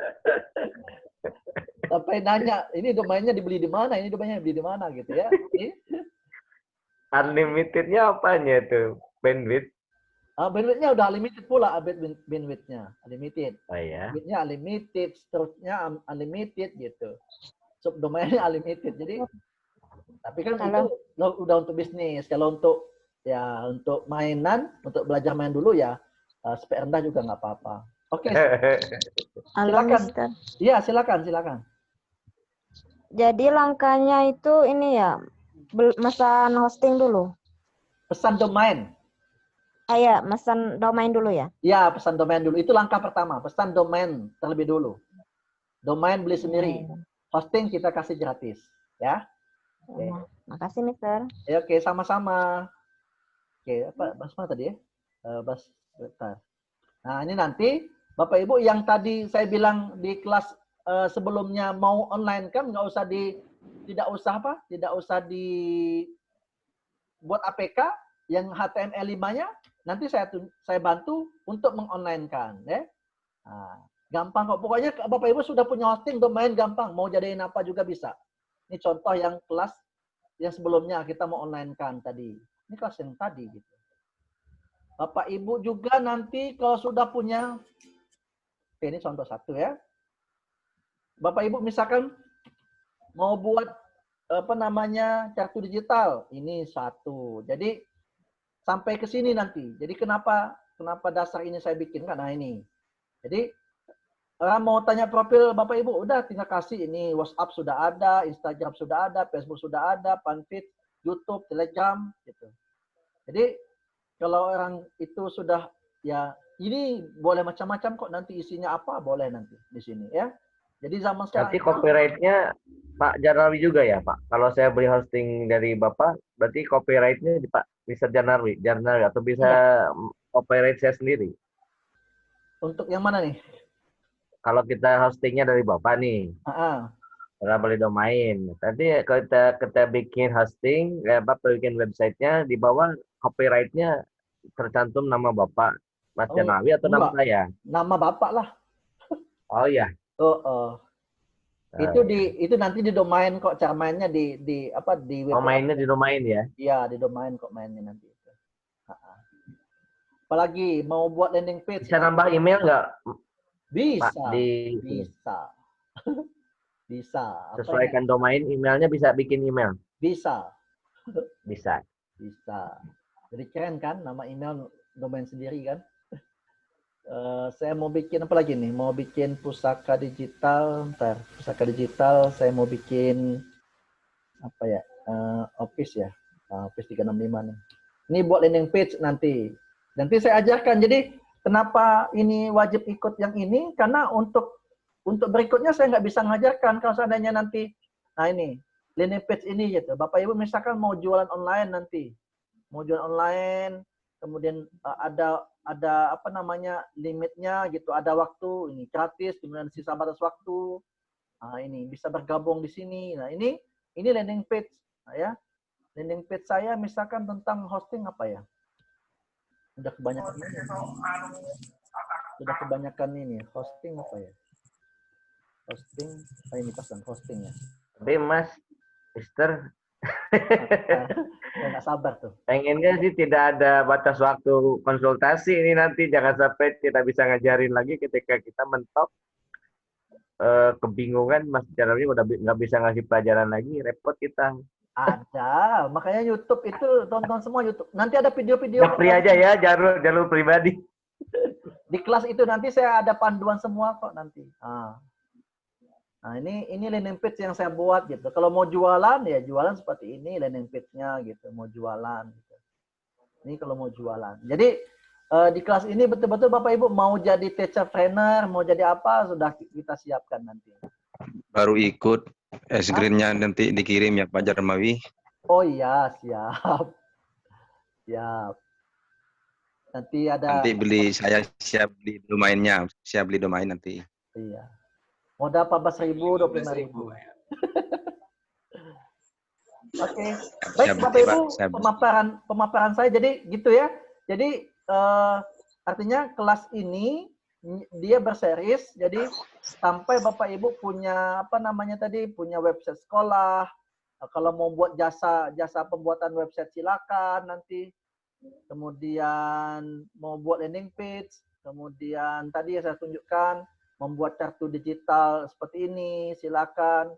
sampai nanya, ini domainnya dibeli di mana? Ini domainnya dibeli di mana gitu ya? Unlimitednya apanya tuh? Bandwidth? Bandwidth-nya udah unlimited pula, bandwidth-nya unlimited. Oh ya. Bandwidth-nya unlimited, storage-nya unlimited gitu. Subdomainnya unlimited. Jadi, tapi kan itu udah untuk bisnis. Kalau untuk mainan, untuk belajar main dulu ya, spek rendah juga nggak apa-apa. Oke. Silakan. Iya, silakan. Jadi langkahnya itu ini ya, mesan hosting dulu. Pesan domain. Ya, pesan domain dulu ya? Ya, pesan domain dulu. Itu langkah pertama. Pesan domain terlebih dulu. Domain beli sendiri. Hosting kita kasih gratis. Ya. Oke. Makasih, Mister. Ya, oke, sama-sama. Oke, apa bahas mana tadi ya? Bahas bentar. Nah, ini nanti Bapak Ibu yang tadi saya bilang di kelas sebelumnya mau online kan nggak usah tidak usah buat APK yang HTML5-nya nanti saya bantu untuk mengonline-kan ya. Nah, gampang kok. Pokoknya Bapak Ibu sudah punya hosting domain gampang, mau jadiin apa juga bisa. Ini contoh yang kelas yang sebelumnya kita mau online-kan tadi. Ini kelas yang tadi gitu. Bapak Ibu juga nanti kalau sudah punya, ini contoh satu ya. Bapak Ibu misalkan mau buat kartu digital, ini satu. Jadi sampai ke sini nanti. Jadi kenapa dasar ini saya bikin kan? Nah ini. Jadi orang mau tanya profil Bapak Ibu, udah tinggal kasih ini WhatsApp sudah ada, Instagram sudah ada, Facebook sudah ada, Fanpage, YouTube, Telegram, gitu. Jadi kalau orang itu sudah ya ini boleh macam-macam kok nanti isinya apa boleh nanti di sini ya. Jadi zaman sekarang. Nanti copyright-nya Pak Janarwi juga ya Pak. Kalau saya beli hosting dari Bapak, berarti copyright-nya di Pak Mr. Janarwi atau bisa copyright saya sendiri. Untuk yang mana nih? Kalau kita hostingnya dari Bapak nih. Kita beli domain. Nanti kita bikin hosting, Bapak bikin websitenya, di bawah copyright-nya tercantum nama Bapak Mas Janarwi atau nama saya? Nama Bapak lah. Oh ya. Itu nanti di domain kok, cara mainnya di web. Mainnya di domain ya? Iya, di domain kok mainnya nanti. Apalagi mau buat landing page. Bisa nambah email nggak? Bisa. Pak, bisa. Bisa. Sesuaikan domain, emailnya bisa bikin email? Bisa. Bisa. Jadi keren kan nama email domain sendiri kan? Saya mau bikin apa lagi nih? Mau bikin pusaka digital. Pusaka digital saya mau bikin apa ya? Office ya. Office 365 nih. Ini buat landing page nanti. Nanti saya ajarkan. Jadi kenapa ini wajib ikut yang ini? Karena untuk berikutnya saya nggak bisa ngajarkan kalau seandainya nanti. Nah ini landing page ini gitu. Bapak Ibu misalkan mau jualan online nanti. Mau jualan online, kemudian ada apa namanya limitnya gitu, ada waktu ini gratis, kemudian sisa batas waktu. Nah ini bisa bergabung di sini. Nah ini landing page, nah, ya. Landing page saya misalkan tentang hosting apa ya? Udah kebanyakan ini. Sudah kebanyakan ini. Hosting apa ya? Hosting. Ini pesan hosting ya. Tapi Mas, Mister, saya nggak sabar tuh. pengennya sih tidak ada batas waktu konsultasi ini nanti. Jangan sampai tidak bisa ngajarin lagi ketika kita mentok. Kebingungan Mas Jarwi udah nggak bisa ngasih pelajaran lagi, repot kita. Ada, makanya YouTube itu tonton semua YouTube. Nanti ada video-video. Japri aja ya, jalur pribadi. Di kelas itu nanti saya ada panduan semua kok nanti. Nah ini landing page yang saya buat gitu. Kalau mau jualan ya jualan seperti ini landing page-nya gitu. Mau jualan. Gitu. Ini kalau mau jualan. Jadi di kelas ini betul-betul Bapak Ibu mau jadi teacher trainer, mau jadi apa sudah kita siapkan nanti. Baru ikut screen-nya nanti dikirim ya Pak Jarmawi. Oh iya, siap. Siap. Nanti ada. Nanti saya siap beli domainnya, siap beli domain nanti. Iya. Modal 14.000, 25.000. Oke. Baik Bapak Ibu, pemaparan saya jadi gitu ya. Jadi artinya kelas ini dia berseris, jadi sampai Bapak Ibu punya apa namanya tadi, punya website sekolah. Kalau mau buat jasa pembuatan website silakan nanti. Kemudian mau buat landing page, kemudian tadi yang saya tunjukkan membuat kartu digital seperti ini silakan.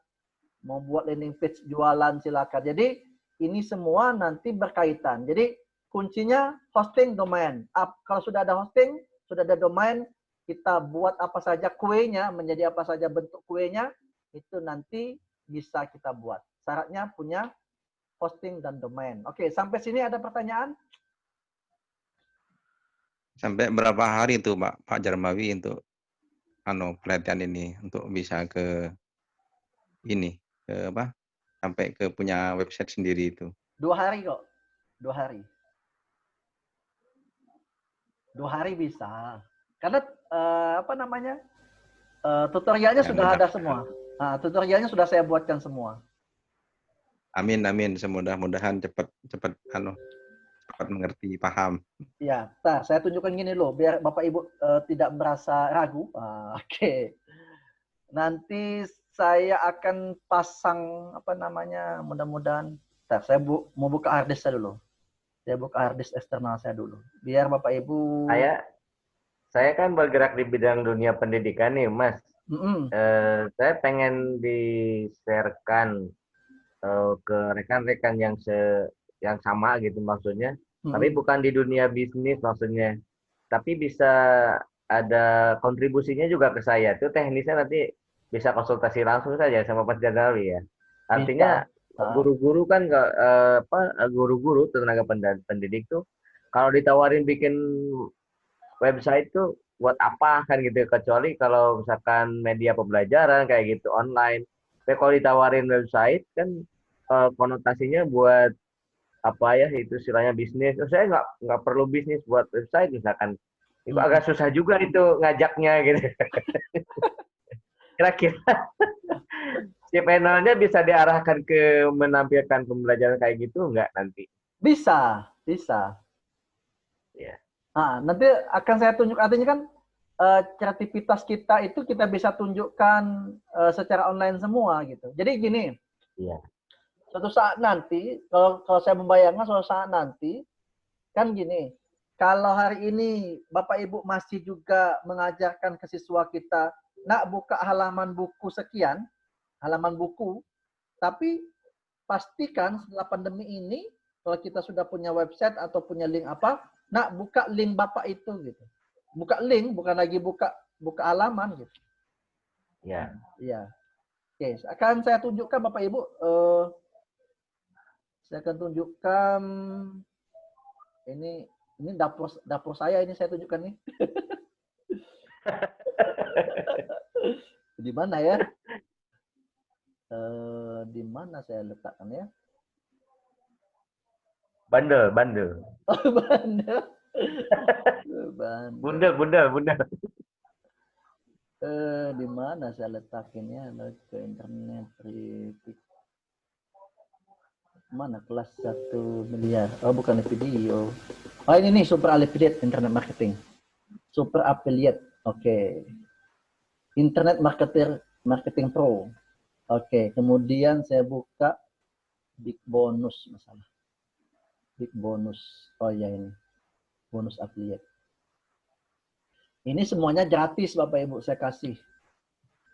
Mau buat landing page jualan silakan. Jadi ini semua nanti berkaitan. Jadi kuncinya hosting domain. Kalau sudah ada hosting, sudah ada domain, kita buat apa saja kuenya, menjadi apa saja bentuk kuenya, itu nanti bisa kita buat. Syaratnya punya hosting dan domain. Oke, sampai sini ada pertanyaan? Sampai berapa hari itu Pak Jarmawi untuk pelatihan ini untuk bisa ke ini ke apa? Sampai ke punya website sendiri itu. 2 hari kok. 2 hari. 2 hari bisa. Karena apa namanya? Tutorialnya sudah ada semua. Nah, tutorialnya sudah saya buatkan semua. Amin amin, semudah-mudahan cepat mengerti, paham. Ya, saya tunjukkan gini loh, biar Bapak Ibu tidak merasa ragu. Oke. Nanti saya akan pasang apa namanya, mudah-mudahan. Saya mau buka hard disk saya dulu. Saya buka hard disk eksternal saya dulu. Biar Bapak Ibu. Saya kan bergerak di bidang dunia pendidikan nih, Mas. Saya pengen di-sharekan ke rekan-rekan yang sama gitu maksudnya. Tapi bukan di dunia bisnis maksudnya. Tapi bisa ada kontribusinya juga ke saya. Itu teknisnya nanti bisa konsultasi langsung saja sama Mas Jarmawi ya. Artinya guru-guru kan guru-guru tenaga pendidik tuh kalau ditawarin bikin website tuh buat apa kan gitu, kecuali kalau misalkan media pembelajaran kayak gitu online. Tapi kalau ditawarin website kan konotasinya buat apa ya, itu istilahnya bisnis. Saya nggak perlu bisnis buat website misalkan. Itu agak susah juga itu ngajaknya gitu. Kira-kira si panelnya bisa diarahkan ke menampilkan pembelajaran kayak gitu nggak nanti? Bisa. Ya. Nah, nanti akan saya tunjuk, artinya kan kreativitas kita itu kita bisa tunjukkan secara online semua gitu. Jadi gini, suatu saat nanti, kalau saya membayangkan suatu saat nanti, kan gini, kalau hari ini Bapak Ibu masih juga mengajarkan ke siswa kita, nak buka halaman buku sekian, halaman buku, tapi pastikan setelah pandemi ini, kalau kita sudah punya website atau punya link apa, nak buka link Bapak itu gitu. Buka link, bukan lagi buka halaman gitu. Ya. Iya. Oke, akan saya tunjukkan Bapak Ibu. Saya akan tunjukkan ini dapur saya, ini saya tunjukkan nih. Di mana ya? Di mana saya letakkan ya? Bandel. Oh, bandel. Bundel. Di mana saya letakinnya? Ke internet, kritik. Mana kelas 1 miliar? Oh, bukan video. Oh, ini nih Super Affiliate Internet Marketing. Super Affiliate. Oke. Internet Marketing Pro. Oke, kemudian saya buka Big Bonus masalah. Big Bonus. Oh ya ini. Bonus Affiliate. Ini semuanya gratis Bapak Ibu saya kasih.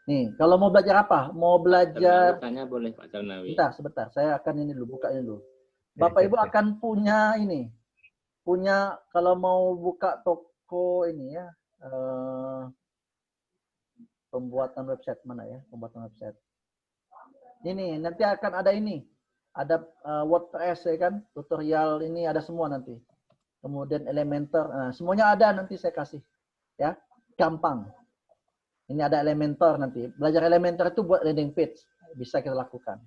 Nih, kalau mau belajar apa? Mau belajar... Tanya boleh Pak Jarnawi. Sebentar. Saya akan ini dulu, buka ini dulu. Bapak Ibu akan punya ini. Punya, kalau mau buka toko ini ya. Pembuatan website mana ya? Pembuatan website. Ini, nanti akan ada ini. Ada WordPress ya kan? Tutorial ini ada semua nanti. Kemudian Elementor. Nah, semuanya ada nanti saya kasih. Ya, gampang. Ini ada Elementor nanti. Belajar Elementor itu buat landing page. Bisa kita lakukan.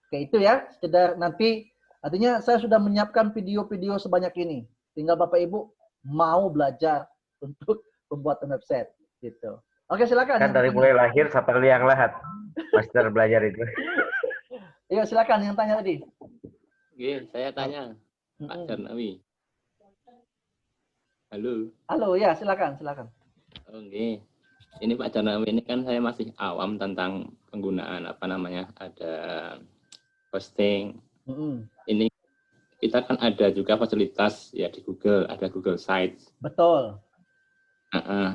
Oke, itu ya. Sekedar nanti, artinya saya sudah menyiapkan video-video sebanyak ini. Tinggal Bapak Ibu mau belajar untuk pembuatan website. Gitu. Oke, silakan. Kan dari mulai lahir seperti yang lahat. Master belajar itu. Iya, silakan yang tanya tadi. Oke, saya tanya. Pak Jarnawi. Halo. Halo, ya silakan. Oke. Ini Pak Jarnawi, ini kan saya masih awam tentang penggunaan ada hosting. Ini kita kan ada juga fasilitas ya di Google, ada Google Sites. Betul.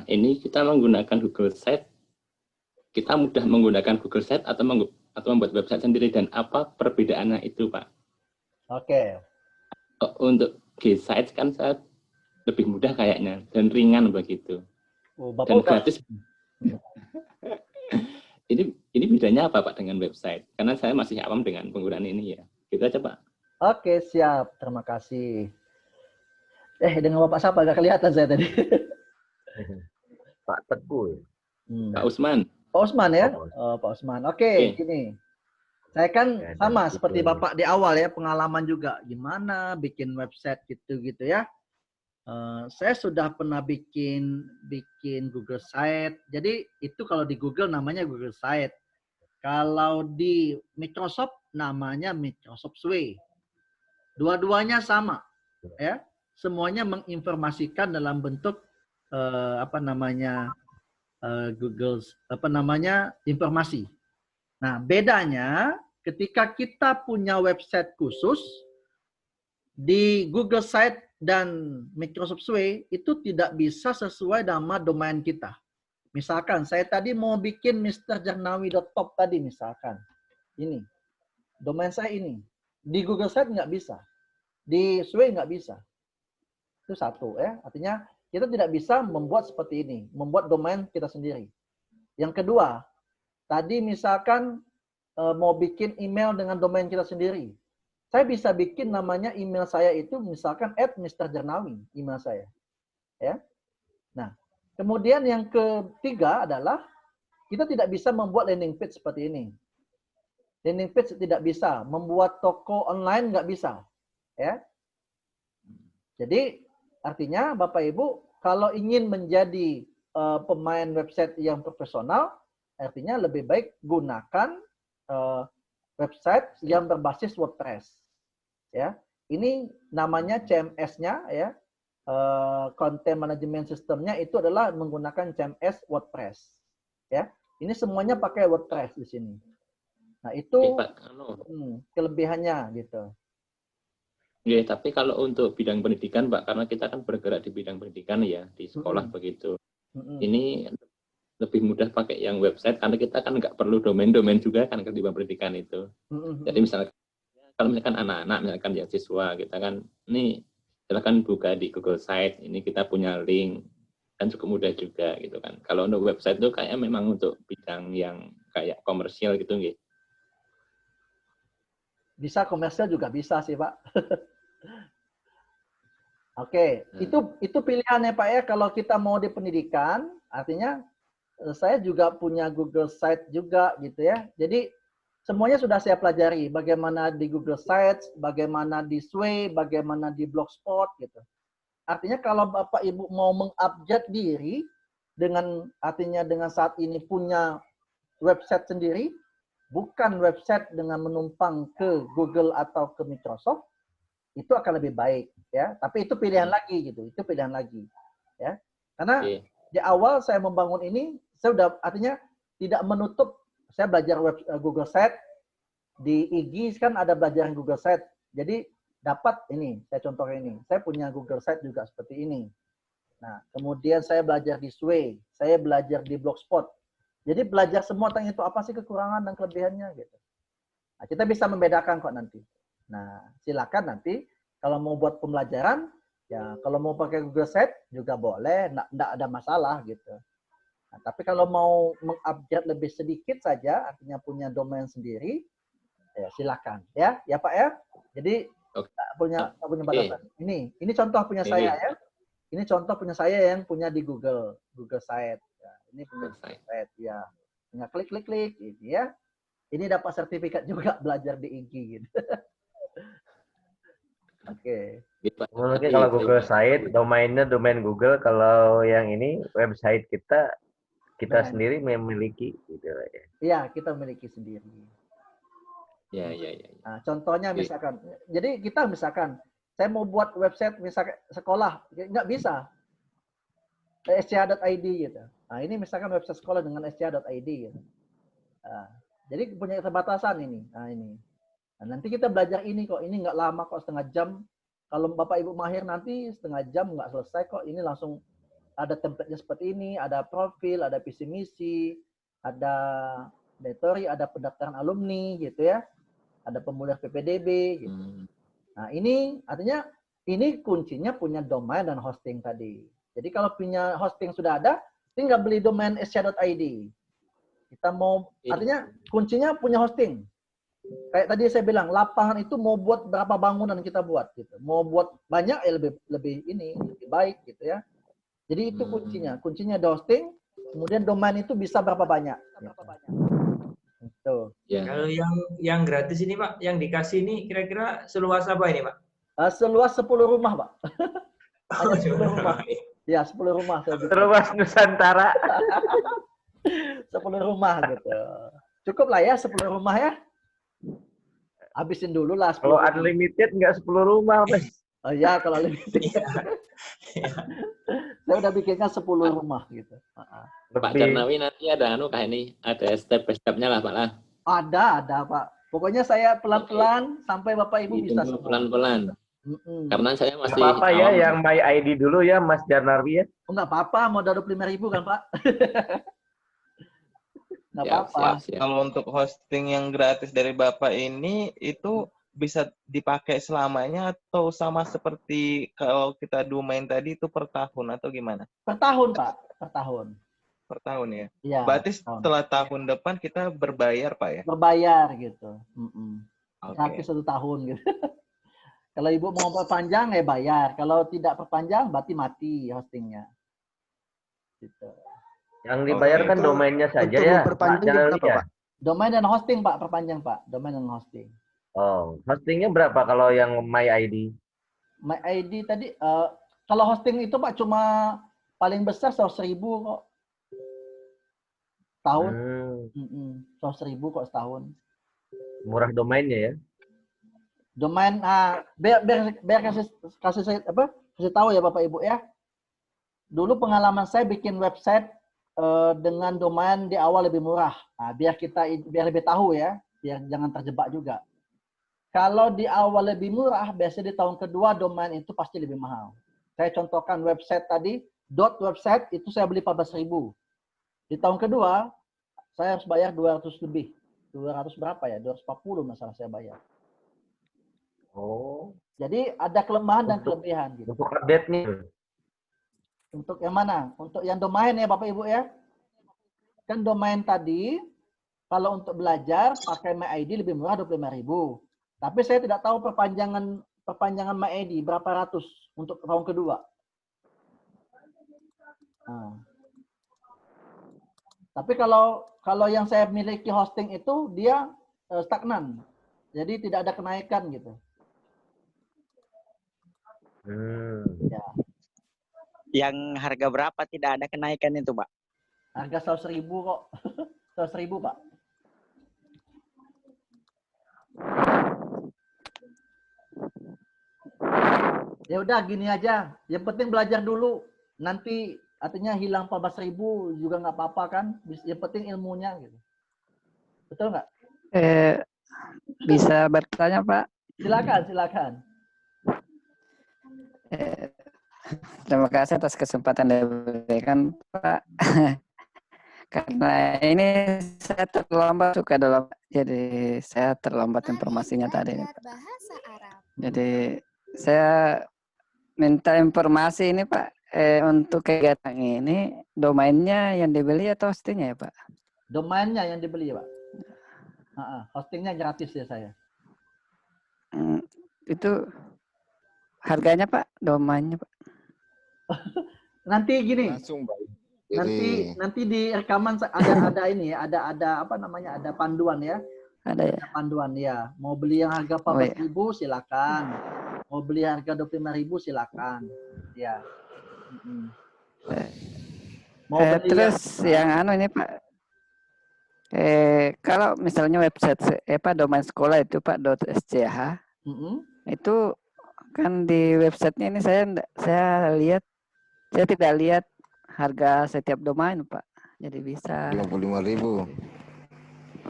Ini kita menggunakan Google Sites. Kita mudah menggunakan Google Sites atau membuat website sendiri, dan apa perbedaannya itu, Pak? Oke. Untuk G-Sites kan saya lebih mudah kayaknya dan ringan begitu. Dan gratis. Ini bedanya apa Pak dengan website? Karena saya masih awam dengan penggunaan ini ya. Gitu aja Pak. Oke, siap. Terima kasih. Dengan Bapak siapa? Gak kelihatan saya tadi. Pak Teguh. Pak Usman. Pak Usman ya? Oh, Pak Usman. Oke, gini. Saya kan sama seperti Bapak di awal ya, pengalaman juga. Gimana bikin website gitu-gitu ya. Saya sudah pernah bikin Google Site. Jadi itu kalau di Google namanya Google Site. Kalau di Microsoft namanya Microsoft Suite. Dua-duanya sama, ya. Semuanya menginformasikan dalam bentuk Google informasi. Nah, bedanya ketika kita punya website khusus di Google Site dan Microsoft Suite itu tidak bisa sesuai nama domain kita. Misalkan saya tadi mau bikin mrjarnawi.top tadi misalkan. Ini. Domain saya ini. Di Google Site nggak bisa. Di Suite nggak bisa. Itu satu ya. Artinya kita tidak bisa membuat seperti ini. Membuat domain kita sendiri. Yang kedua, tadi misalkan mau bikin email dengan domain kita sendiri. Saya bisa bikin namanya email saya itu misalkan @mrjarnawi, email saya. Ya. Nah, kemudian yang ketiga adalah kita tidak bisa membuat landing page seperti ini. Landing page tidak bisa, membuat toko online nggak bisa. Ya. Jadi artinya Bapak Ibu kalau ingin menjadi pemain website yang profesional, artinya lebih baik gunakan website yang berbasis WordPress. Ya, ini namanya CMS-nya ya, Content Management System-nya itu adalah menggunakan CMS WordPress. Ya, ini semuanya pakai WordPress di sini. Nah itu kelebihannya gitu. Ya, tapi kalau untuk bidang pendidikan Pak, karena kita kan bergerak di bidang pendidikan ya di sekolah begitu. Ini lebih mudah pakai yang website karena kita kan nggak perlu domain-domain juga kan ketimbang pendidikan itu. Jadi misalkan kalau misalkan anak-anak, misalkan ya siswa, kita kan, ini silakan buka di Google Site, ini kita punya link, kan cukup mudah juga gitu kan. Kalau untuk website itu kayaknya memang untuk bidang yang kayak komersial gitu nggih. Bisa komersial juga bisa sih Pak. Oke, itu pilihannya Pak ya. Kalau kita mau di pendidikan, artinya saya juga punya Google Site juga gitu ya. Jadi semuanya sudah saya pelajari, bagaimana di Google Sites, bagaimana di Suite, bagaimana di Blogspot gitu. Artinya kalau Bapak Ibu mau mengupgrade diri dengan saat ini punya website sendiri, bukan website dengan menumpang ke Google atau ke Microsoft, itu akan lebih baik ya. Tapi itu pilihan lagi gitu, itu pilihan lagi ya. Karena di awal saya membangun ini, saya udah artinya tidak menutup. Saya belajar Google Site di IG kan ada belajar Google Site. Jadi dapat ini, saya contoh ini. Saya punya Google Site juga seperti ini. Nah, kemudian saya belajar di Sway, saya belajar di Blogspot. Jadi belajar semua tentang itu apa sih kekurangan dan kelebihannya gitu. Nah, kita bisa membedakan kok nanti. Nah, silakan nanti kalau mau buat pembelajaran, ya kalau mau pakai Google Site juga boleh, enggak ada masalah gitu. Nah, tapi kalau mau mengupgrade lebih sedikit saja, artinya punya domain sendiri, ya silakan ya, ya Pak ya. Jadi punya batasan. Ini contoh punya saya ya. Ini contoh punya saya yang punya di Google Site. Ya, ini punya Google Site ya. Tinggal klik gitu ya. Ini dapat sertifikat juga belajar di IG gitu. Oke. Mungkin kalau Google Site, domainnya domain Google. Kalau yang ini website kita sendiri memiliki gitu ya. Iya, kita memiliki sendiri. Ya. Nah, contohnya misalkan, jadi kita misalkan saya mau buat website misalkan sekolah, nggak bisa. sca.id gitu. Nah, ini misalkan website sekolah dengan sca.id gitu. Nah, jadi punya keterbatasan ini. Nah, ini. Nah, nanti kita belajar ini kok. Ini nggak lama kok, setengah jam. Kalau Bapak Ibu mahir nanti setengah jam nggak selesai kok. Ini langsung ada template-nya seperti ini, ada profil, ada visi misi, ada directory, ada pendaftaran alumni gitu ya. Ada pemulihan PPDB gitu. Nah, ini artinya ini kuncinya punya domain dan hosting tadi. Jadi kalau punya hosting sudah ada, tinggal beli domain sca.id. Kita mau artinya kuncinya punya hosting. Kayak tadi saya bilang, lapangan itu mau buat berapa bangunan kita buat gitu. Mau buat banyak ya lebih baik gitu ya. Jadi itu kuncinya. Kuncinya ada hosting, kemudian domain itu bisa berapa banyak. Gitu. Ya. Kalau yang gratis ini Pak, yang dikasih ini kira-kira seluas apa ini Pak? Seluas 10 rumah Pak. Hanya 10 rumah. Ya 10 rumah. Seluas Nusantara. 10 rumah gitu. Cukup lah ya 10 rumah ya. Habisin dulu lah. Kalau unlimited nggak 10 rumah Mas. Oh iya, kalau unlimited. Saya udah bikinkan 10 rumah gitu. Pak Jarnawi nanti ada ada step by step-nya lah Pak lah. Ada Pak. Pokoknya saya pelan-pelan sampai Bapak Ibu bisa semua. Pelan-pelan. Karena saya masih apa ya yang My ID dulu ya Mas Jarnawi ya. Oh, nggak apa-apa, modal 25.000 kan Pak. Nggak apa-apa. Kalau untuk hosting yang gratis dari Bapak ini itu bisa dipakai selamanya atau sama seperti kalau kita domain tadi itu per tahun atau gimana? Per tahun Pak, per tahun. Per tahun ya? Iya. Berarti setelah tahun depan kita berbayar Pak ya? Berbayar gitu. Okay. Sampai 1 tahun gitu. Kalau Ibu mau perpanjang ya bayar. Kalau tidak perpanjang berarti mati hostingnya. Gitu. Yang dibayar kan domainnya saja ya. Perpanjang berapa, Pak? Domain dan hosting Pak, perpanjang Pak. Domain dan hosting. Oh, hostingnya berapa kalau yang My ID? My ID tadi, kalau hosting itu Pak cuma paling besar 100.000 kok. Tahun. 100.000 kok setahun. Murah domainnya ya? Domain, biar kasih tahu ya Bapak Ibu ya. Dulu pengalaman saya bikin website dengan domain di awal lebih murah. Nah, biar lebih tahu ya, biar jangan terjebak juga. Kalau di awal lebih murah, biasanya di tahun kedua domain itu pasti lebih mahal. Saya contohkan website tadi, .website itu saya beli 14.000. Di tahun kedua, saya harus bayar 200 lebih. 200 berapa ya? 240 masalah saya bayar. Oh. Jadi ada kelemahan dan kelebihan. Gitu. Untuk update-nya. Untuk yang mana? Untuk yang domain ya Bapak Ibu ya. Kan domain tadi, kalau untuk belajar pakai MyID lebih murah 25.000. Tapi saya tidak tahu perpanjangan MyID berapa ratus untuk tahun kedua. Nah. Tapi kalau yang saya miliki hosting itu dia stagnan. Jadi tidak ada kenaikan gitu. Ya. Yang harga berapa tidak ada kenaikan itu, Pak? Harga 100.000 kok. 100.000, Pak. Ya udah gini aja. Yang penting belajar dulu. Nanti artinya hilang 14.000 juga nggak apa-apa kan. Yang penting ilmunya gitu. Betul nggak? Bisa bertanya, Pak? Silakan. Terima kasih atas kesempatan diberikan, Pak. Karena ini saya terlambat suka dalam, jadi saya terlambat informasinya tadi, Pak. Jadi saya minta informasi ini, Pak, untuk kegiatan ini domainnya yang dibeli atau hostingnya ya, Pak? Domainnya yang dibeli, Pak. Hostingnya gratis ya saya. Itu harganya, Pak, domainnya, Pak? Nanti gini. Langsung, Pak. Nanti di rekaman ada ini ya, ada apa namanya, ada panduan ya. Ada ya. Panduan ya. Mau beli yang harga 14.000 silakan. Mau beli harga 25.000 silakan. Ya. Mau beli terus yang ini, Pak. Kalau misalnya website domain sekolah itu Pak .schh itu kan di websitenya ini saya lihat, saya tidak lihat harga setiap domain, Pak. Jadi bisa 55.000.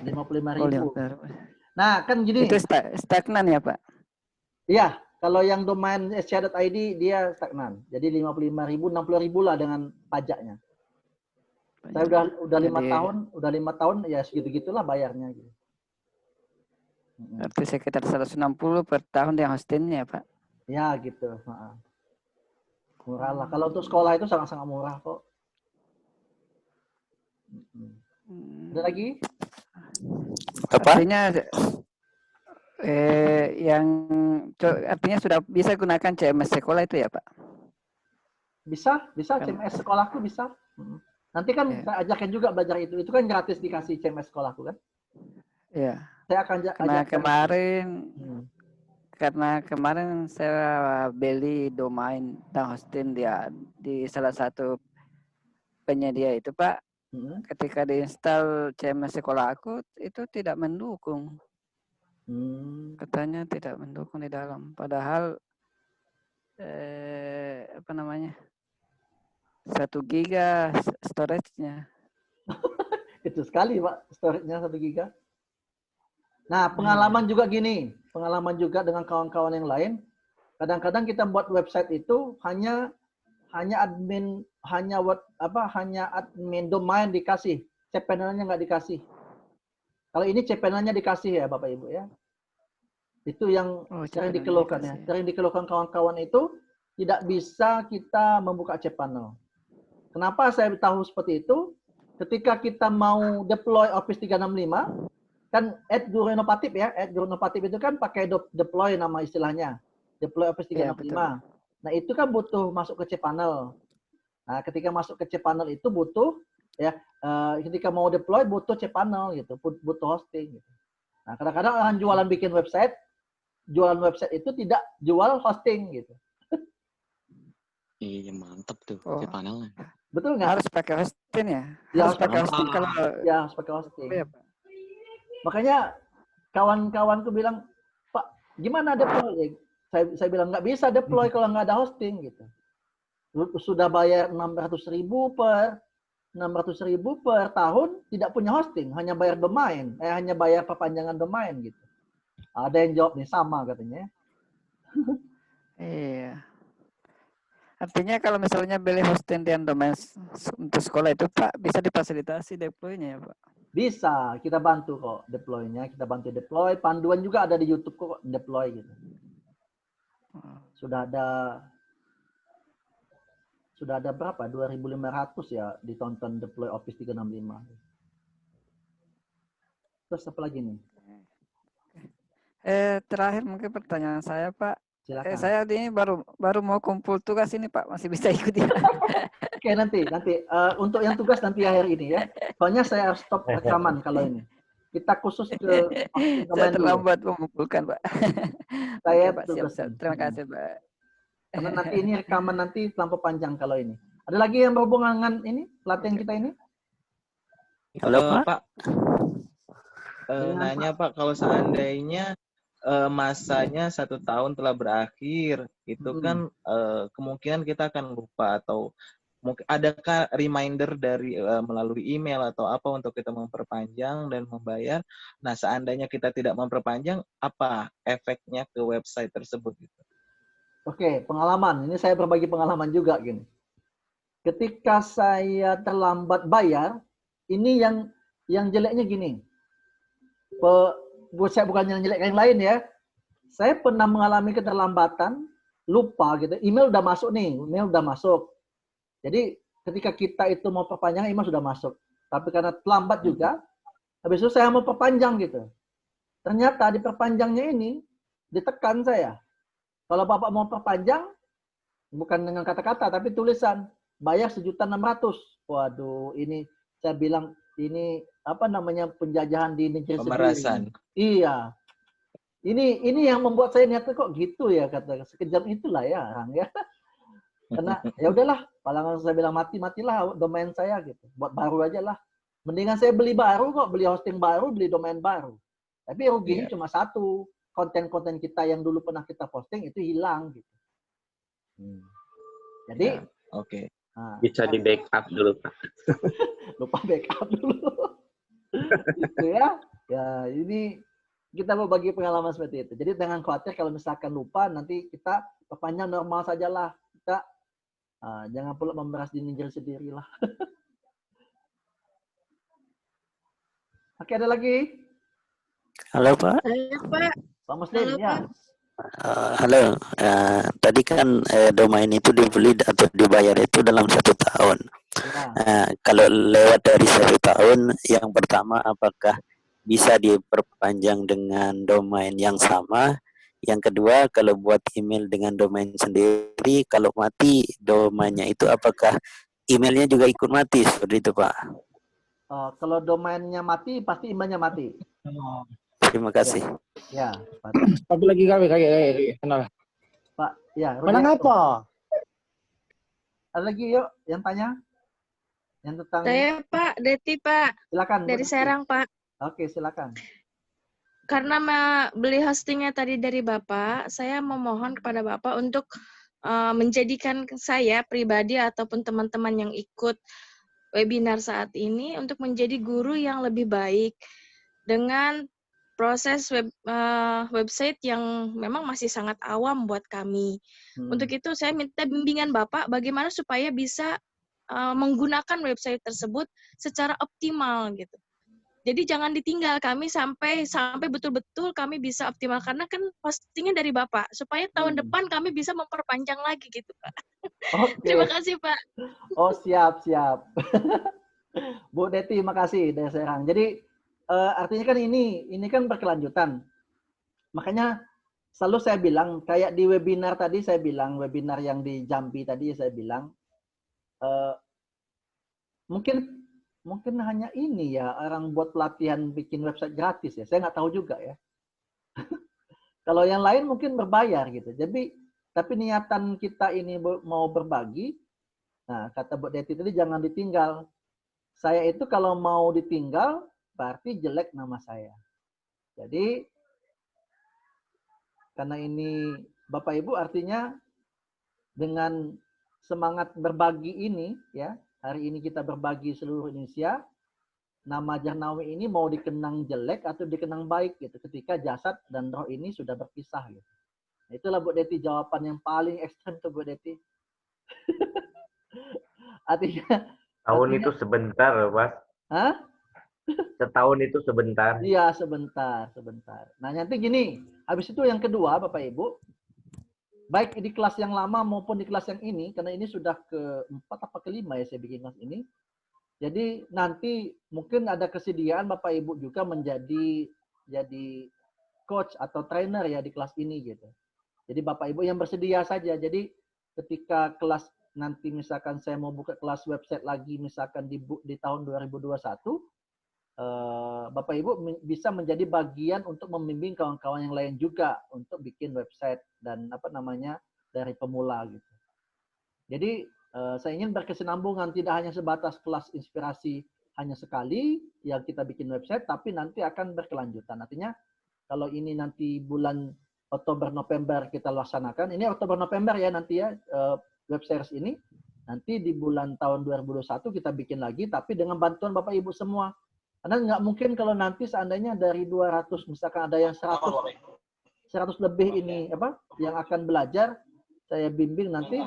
55.000. Nah, kan gini. Itu stagnan ya, Pak? Iya, kalau yang domain schh.id dia stagnan. Jadi 55.000, 60.000 lah dengan pajaknya. Saya udah 5 tahun ya segitu-gitulah bayarnya gitu. Berarti sekitar 160 per tahun yang hostingnya, Pak? Ya, gitu. Murah lah. Kalau untuk sekolah itu sangat-sangat murah kok. Ada lagi? Artinya artinya sudah bisa gunakan CMS sekolah itu ya, Pak? Bisa CMS sekolahku bisa. Nanti kan saya ajakin juga belajar itu. Itu kan gratis dikasih CMS sekolahku kan? Iya. Saya akan karena kemarin saya beli domain dan hosting di salah satu penyedia itu, Pak. Ketika diinstal CMS sekolah aku itu tidak mendukung. Katanya tidak mendukung di dalam. Padahal 1 giga storage-nya. Itu sekali, Pak, storage-nya 1 giga. Nah, pengalaman juga gini. Pengalaman juga dengan kawan-kawan yang lain. Kadang-kadang kita buat website itu hanya admin domain dikasih, cPanel-nya nggak dikasih. Kalau ini cPanel-nya dikasih ya Bapak Ibu ya. Itu yang sering dikeluhkan ya. Sering dikeluhkan kawan-kawan itu tidak bisa kita membuka cPanel. Kenapa saya tahu seperti itu? Ketika kita mau deploy Office 365, kan add guru inovatif ya. Add guru inovatif itu kan pakai deploy nama istilahnya. Deploy Office 365. Nah, itu kan butuh masuk ke cPanel. Nah, ketika masuk ke cPanel itu butuh ya, ketika mau deploy butuh cPanel gitu, butuh hosting gitu. Nah, kadang-kadang orang jualan bikin website, jualan website itu tidak jual hosting gitu. Iya, mantap tuh cPanel-nya. Betul nggak? Harus pakai hosting ya? Harus pakai hosting. Ya, harus pakai hosting. Makanya kawan-kawanku bilang, Pak, gimana deploy? Saya bilang nggak bisa deploy kalau nggak ada hosting gitu. Sudah bayar 600.000 per tahun, tidak punya hosting, hanya bayar domain, hanya bayar perpanjangan domain gitu. Ada yang jawab nih sama katanya. Iya. Artinya kalau misalnya beli hosting dan domain untuk sekolah itu Pak, bisa difasilitasi deploy-nya ya Pak? Bisa, kita bantu kok deploy-nya, kita bantu deploy. Panduan juga ada di YouTube kok deploy gitu. Sudah ada berapa? 2.500 ya ditonton deploy Office 365. Terus apa lagi nih? Terakhir mungkin pertanyaan saya Pak. Silakan. Saya ini baru mau kumpul tugas ini Pak, masih bisa ikut ya? Oke, nanti untuk yang tugas nanti akhir ini ya. Soalnya saya harus stop rekaman kalau ini. Kita khusus ke saya terlambat mengumpulkan Pak. Saya Pak, siap. Terima kasih Pak. Karena nanti ini rekaman nanti terlampau panjang kalau ini. Ada lagi yang berhubungan dengan ini pelatihan kita ini? Halo Pak. nanya Pak, kalau seandainya masanya 1 tahun telah berakhir, itu kan kemungkinan kita akan lupa atau mungkin adakah reminder dari melalui email atau apa untuk kita memperpanjang dan membayar? Nah, seandainya kita tidak memperpanjang, apa efeknya ke website tersebut? Gitu? Oke, pengalaman. Ini saya berbagi pengalaman juga gini. Ketika saya terlambat bayar, ini yang jeleknya gini. Saya bukan yang jelek yang lain ya. Saya pernah mengalami keterlambatan, lupa gitu. Email udah masuk nih, email udah masuk. Jadi ketika kita itu mau perpanjang, email sudah masuk. Tapi karena terlambat juga, habis itu saya mau perpanjang gitu. Ternyata di perpanjangnya ini ditekan saya. Kalau Bapak mau perpanjang, bukan dengan kata-kata, tapi tulisan bayar 1.600.000. Waduh, ini saya bilang ini apa namanya penjajahan di negeri pemerasan. Sendiri. Iya. Ini yang membuat saya niatnya kok gitu ya, kata sekejam itulah ya orang ya. Karena ya udahlah, kalau saya bilang matilah domain saya gitu. Buat baru aja lah. Mendingan saya beli baru kok, beli hosting baru, beli domain baru. Tapi ruginya cuma satu, konten-konten kita yang dulu pernah kita posting itu hilang gitu. Jadi oke. Nah, bisa di backup dulu Pak. Lupa backup dulu. Gitu ya. Ya, ini kita mau bagi pengalaman seperti itu. Jadi jangan khawatir kalau misalkan lupa, nanti kita perpanjang normal sajalah. Kita jangan pula memeras diri sendiri lah. Oke, ada lagi? Halo Pak. Halo Pak. Pak Muslim, Halo, ya. Pak. Halo. Tadi kan domain itu dibeli atau dibayar itu dalam 1 tahun. Kalau lewat dari 1 tahun, yang pertama apakah bisa diperpanjang dengan domain yang sama? Yang kedua, kalau buat email dengan domain sendiri, kalau mati domainnya itu apakah emailnya juga ikut mati seperti itu Pak? Kalau domainnya mati, pasti emailnya mati. Terima kasih. Ya, Tapi lagi kayak kenal. Pak, ya. Menang apa? Ada lagi yuk yang tanya? Yang tentang Saya Pak, Deti Pak. Silakan. Dari Serang Pak. Oke, silakan. Karena beli hostingnya tadi dari Bapak, saya memohon kepada Bapak untuk menjadikan saya pribadi ataupun teman-teman yang ikut webinar saat ini untuk menjadi guru yang lebih baik dengan proses website yang memang masih sangat awam buat kami. Untuk itu saya minta bimbingan Bapak bagaimana supaya bisa menggunakan website tersebut secara optimal gitu. Jadi jangan ditinggal kami sampai betul-betul kami bisa optimal karena kan postingnya dari Bapak supaya tahun depan kami bisa memperpanjang lagi gitu Pak. Oke. Terima kasih Pak. Oh siap. Bu Deti, makasih dari Serang. Jadi artinya kan ini kan berkelanjutan. Makanya selalu saya bilang kayak di webinar tadi saya bilang webinar yang di Jambi tadi saya bilang mungkin hanya ini ya orang buat pelatihan bikin website gratis ya. Saya nggak tahu juga ya. Kalau yang lain mungkin berbayar gitu. Tapi niatan kita ini mau berbagi. Nah, kata Bu Deti tadi jangan ditinggal. Saya itu kalau mau ditinggal berarti jelek nama saya. Jadi karena ini Bapak Ibu artinya dengan semangat berbagi ini ya. Hari ini kita berbagi seluruh Indonesia. Nama Jarnawi ini mau dikenang jelek atau dikenang baik gitu. Ketika jasad dan roh ini sudah berpisah gitu. Nah, itulah Bu Deti jawaban yang paling ekstrem tuh Bu Deti. artinya itu sebentar loh, Mas. Hah? Setahun itu sebentar. Iya, sebentar. Nah, nanti gini. Habis itu yang kedua, Bapak Ibu. Baik di kelas yang lama maupun di kelas yang ini, karena ini sudah ke-4 apa ke-5 ya saya bikin kelas ini. Jadi nanti mungkin ada kesediaan Bapak Ibu juga jadi coach atau trainer ya di kelas ini gitu. Jadi Bapak Ibu yang bersedia saja. Jadi ketika kelas nanti misalkan saya mau buka kelas website lagi misalkan di tahun 2021, Bapak Ibu bisa menjadi bagian untuk membimbing kawan-kawan yang lain juga untuk bikin website dan dari pemula gitu. Jadi saya ingin berkesinambungan tidak hanya sebatas kelas inspirasi hanya sekali yang kita bikin website, tapi nanti akan berkelanjutan. Artinya kalau ini nanti bulan Oktober November kita laksanakan, ini Oktober November ya nanti ya web series ini, nanti di bulan tahun 2021 kita bikin lagi, tapi dengan bantuan Bapak Ibu semua. Karena nggak mungkin kalau nanti seandainya dari 200 misalkan ada yang 100 lebih ini apa yang akan belajar, saya bimbing nanti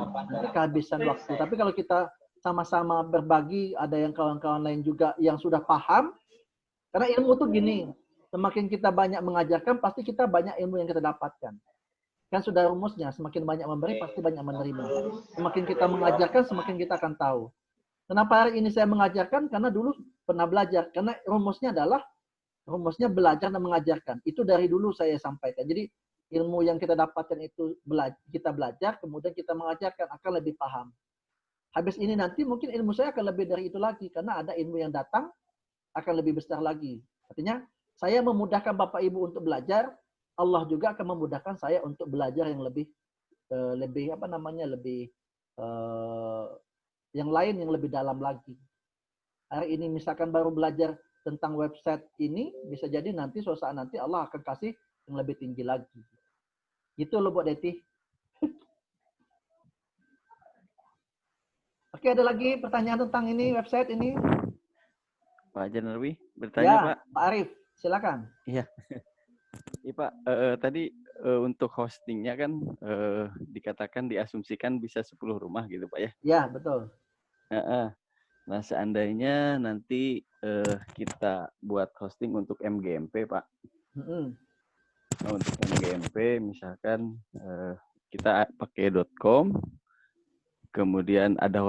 kehabisan waktu. Tapi kalau kita sama-sama berbagi, ada yang kawan-kawan lain juga yang sudah paham. Karena ilmu tuh gini, semakin kita banyak mengajarkan, pasti kita banyak ilmu yang kita dapatkan. Kan sudah rumusnya, semakin banyak memberi, pasti banyak menerima. Semakin kita mengajarkan, semakin kita akan tahu. Kenapa hari ini saya mengajarkan? Karena dulu pernah belajar. Karena rumusnya rumusnya belajar dan mengajarkan. Itu dari dulu saya sampaikan. Jadi ilmu yang kita dapatkan itu kita belajar, kemudian kita mengajarkan, akan lebih paham. Habis ini nanti mungkin ilmu saya akan lebih dari itu lagi, karena ada ilmu yang datang akan lebih besar lagi. Artinya saya memudahkan Bapak Ibu untuk belajar, Allah juga akan memudahkan saya untuk belajar yang lebih yang lain yang lebih dalam lagi. Hari ini misalkan baru belajar tentang website ini, bisa jadi nanti suatu saat nanti Allah akan kasih yang lebih tinggi lagi. Gitu loh buat Deti. Oke, ada lagi pertanyaan tentang ini website ini? Pak Janarwi bertanya Ya, Pak. Pak Arif, silakan. Iya. Iya Pak, tadi untuk hostingnya kan dikatakan diasumsikan bisa 10 rumah gitu Pak ya? Ya, betul. Nah, seandainya nanti kita buat hosting untuk MGMP Pak. Nah, untuk MGMP misalkan kita pakai .com, kemudian ada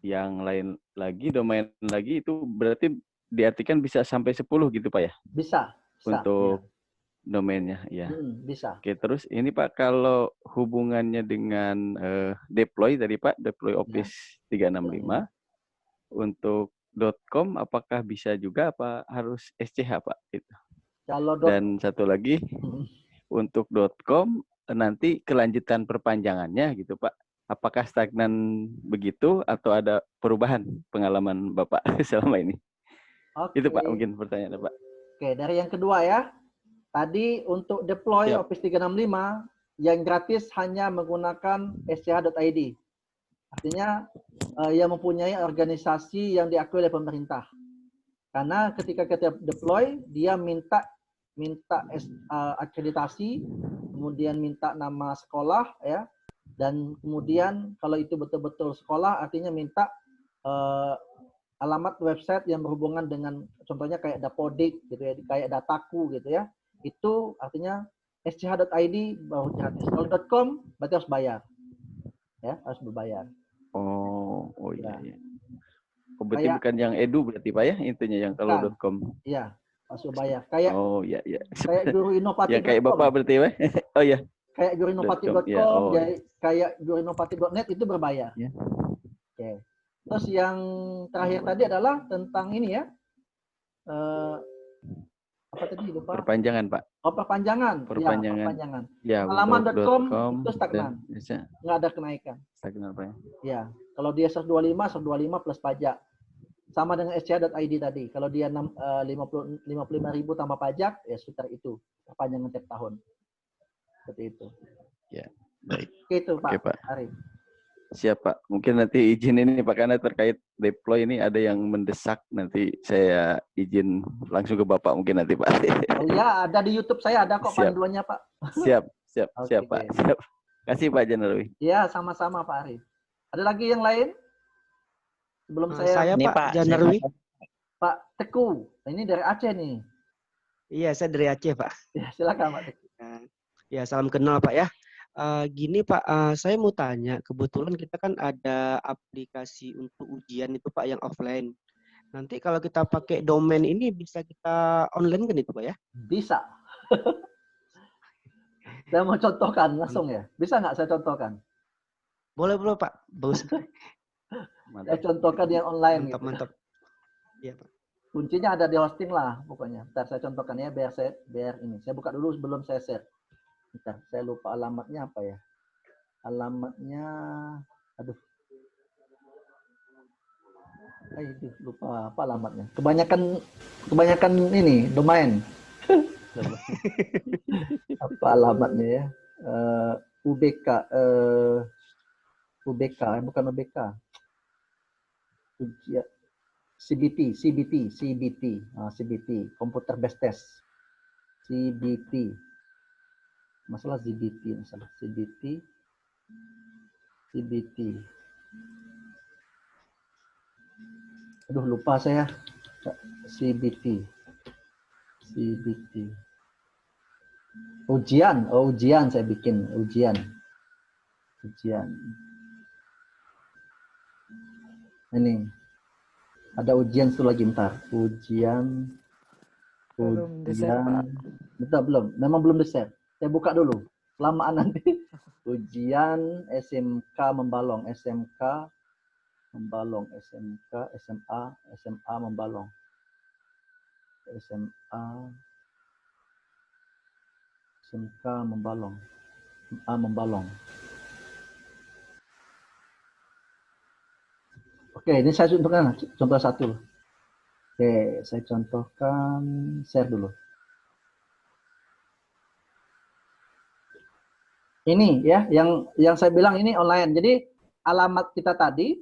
yang lain lagi, domain lagi, itu berarti diartikan bisa sampai 10 gitu Pak ya? Bisa. Untuk domainnya, ya. Bisa. Oke, terus ini Pak, kalau hubungannya dengan deploy tadi Pak, deploy Office 365, untuk .com apakah bisa juga apa harus SCH Pak? Itu. Dan satu lagi, untuk .com nanti kelanjutan perpanjangannya gitu Pak, apakah stagnan begitu atau ada perubahan pengalaman Bapak selama ini? Itu Pak mungkin pertanyaannya Pak. Oke, dari yang kedua ya. Tadi untuk deploy Office 365 yang gratis hanya menggunakan sch.id. Artinya yang mempunyai organisasi yang diakui oleh pemerintah. Karena ketika kita deploy, dia minta akreditasi, kemudian minta nama sekolah ya, dan kemudian kalau itu betul-betul sekolah, artinya minta alamat website yang berhubungan dengan contohnya kayak Dapodik gitu ya, kayak Dataku gitu ya. Itu artinya sch.id baru gratis. Kalau .com berarti harus bayar. Ya, harus berbayar. Oh iya. Oh, berarti bukan yang edu berarti Pak ya, intinya yang kalau .com. Iya, harus bayar. Kayak iya. Kayak guruinovatif.com. Yang kayak Bapak berarti Pak. Oh iya. Kayak guruinovatif.com, kayak guruinovatif.net itu berbayar. Oke. Terus yang terakhir tadi adalah tentang ini ya. Apa tadi lupa? Perpanjangan Pak. Oh, perpanjangan. Perpanjangan. Ya, halaman.com itu stagnan. Nggak ada kenaikan. Stagnan Pak ya. Ya, kalau dia 125 plus pajak. Sama dengan sch.id tadi. Kalau dia 55.000 tambah pajak, ya sekitar itu. Perpanjangan tiap tahun. Seperti itu. Ya, baik. Itu Pak, Pak Arif. Siap Pak. Mungkin nanti izin ini Pak, karena terkait deploy ini ada yang mendesak. Nanti saya izin langsung ke Bapak mungkin nanti Pak. Oh iya, ada di YouTube saya ada kok panduannya Pak. Siap Pak. Siap. Kasih Pak Janarwi. Iya, sama-sama Pak Arif. Ada lagi yang lain? Sebelum saya Pak Janarwi. Pak Teku. Ini dari Aceh nih. Iya, saya dari Aceh Pak. Ya, silakan Pak Teku. Ya, salam kenal Pak ya. Gini Pak, saya mau tanya, kebetulan kita kan ada aplikasi untuk ujian itu Pak yang offline. Nanti kalau kita pakai domain ini bisa kita online kan itu Pak ya? Bisa. Saya mau contohkan langsung ya. Bisa nggak saya contohkan? Boleh Pak. Bagus. Saya contohkan yang online. Mantap. Iya Pak. Kuncinya ada di hosting lah pokoknya. Ntar saya contohkan ya biar ini. Saya buka dulu sebelum saya share. Bentar, saya lupa alamatnya apa ya. Alamatnya, aduh. Lupa apa alamatnya. Kebanyakan ini domain. Apa alamatnya ya? UBK, bukan UBK. CBT, Computer Based Test. CBT. Masalah CBT. Aduh, lupa saya. CBT. Ujian saya bikin, ujian. Ini. Ada ujian itu lagi, bentar. Ujian. Betul, belum. Memang belum di-share. Saya buka dulu. Kelamaan nanti. Ujian SMK Membalong, SMA Membalong. SMK Membalong. Oke, ini saya contohkan contoh satu. Oke, saya contohkan, share dulu. Ini ya, yang saya bilang ini online. Jadi alamat kita tadi,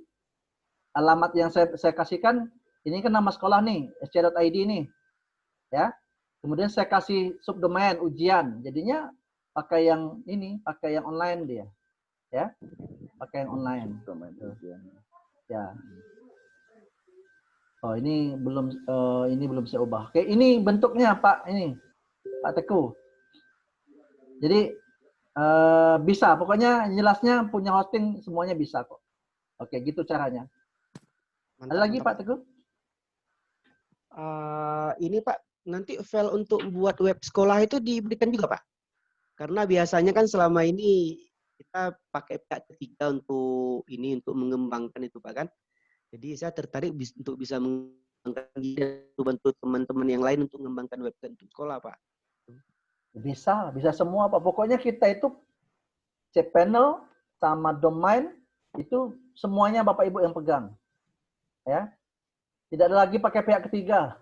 alamat yang saya kasihkan, ini kan nama sekolah nih, sc.id nih, ya. Kemudian saya kasih subdomain ujian, jadinya pakai yang ini, pakai yang online dia, ya, pakai yang online. Ya. Oh, ini belum saya ubah. Oke, ini bentuknya Pak, ini Pak Teguh. Jadi bisa, pokoknya jelasnya punya hosting semuanya bisa kok. Oke, gitu caranya. Ada lagi Pak Teguh? Ini Pak, nanti file untuk buat web sekolah itu diberikan juga Pak? Karena biasanya kan selama ini kita pakai pihak ketiga untuk mengembangkan itu Pak kan. Jadi saya tertarik untuk bisa mengembangkan dan bantu teman-teman yang lain untuk mengembangkan website untuk sekolah Pak. Bisa semua Pak. Pokoknya kita itu cPanel sama domain itu semuanya Bapak Ibu yang pegang. Ya. Tidak ada lagi pakai pihak ketiga.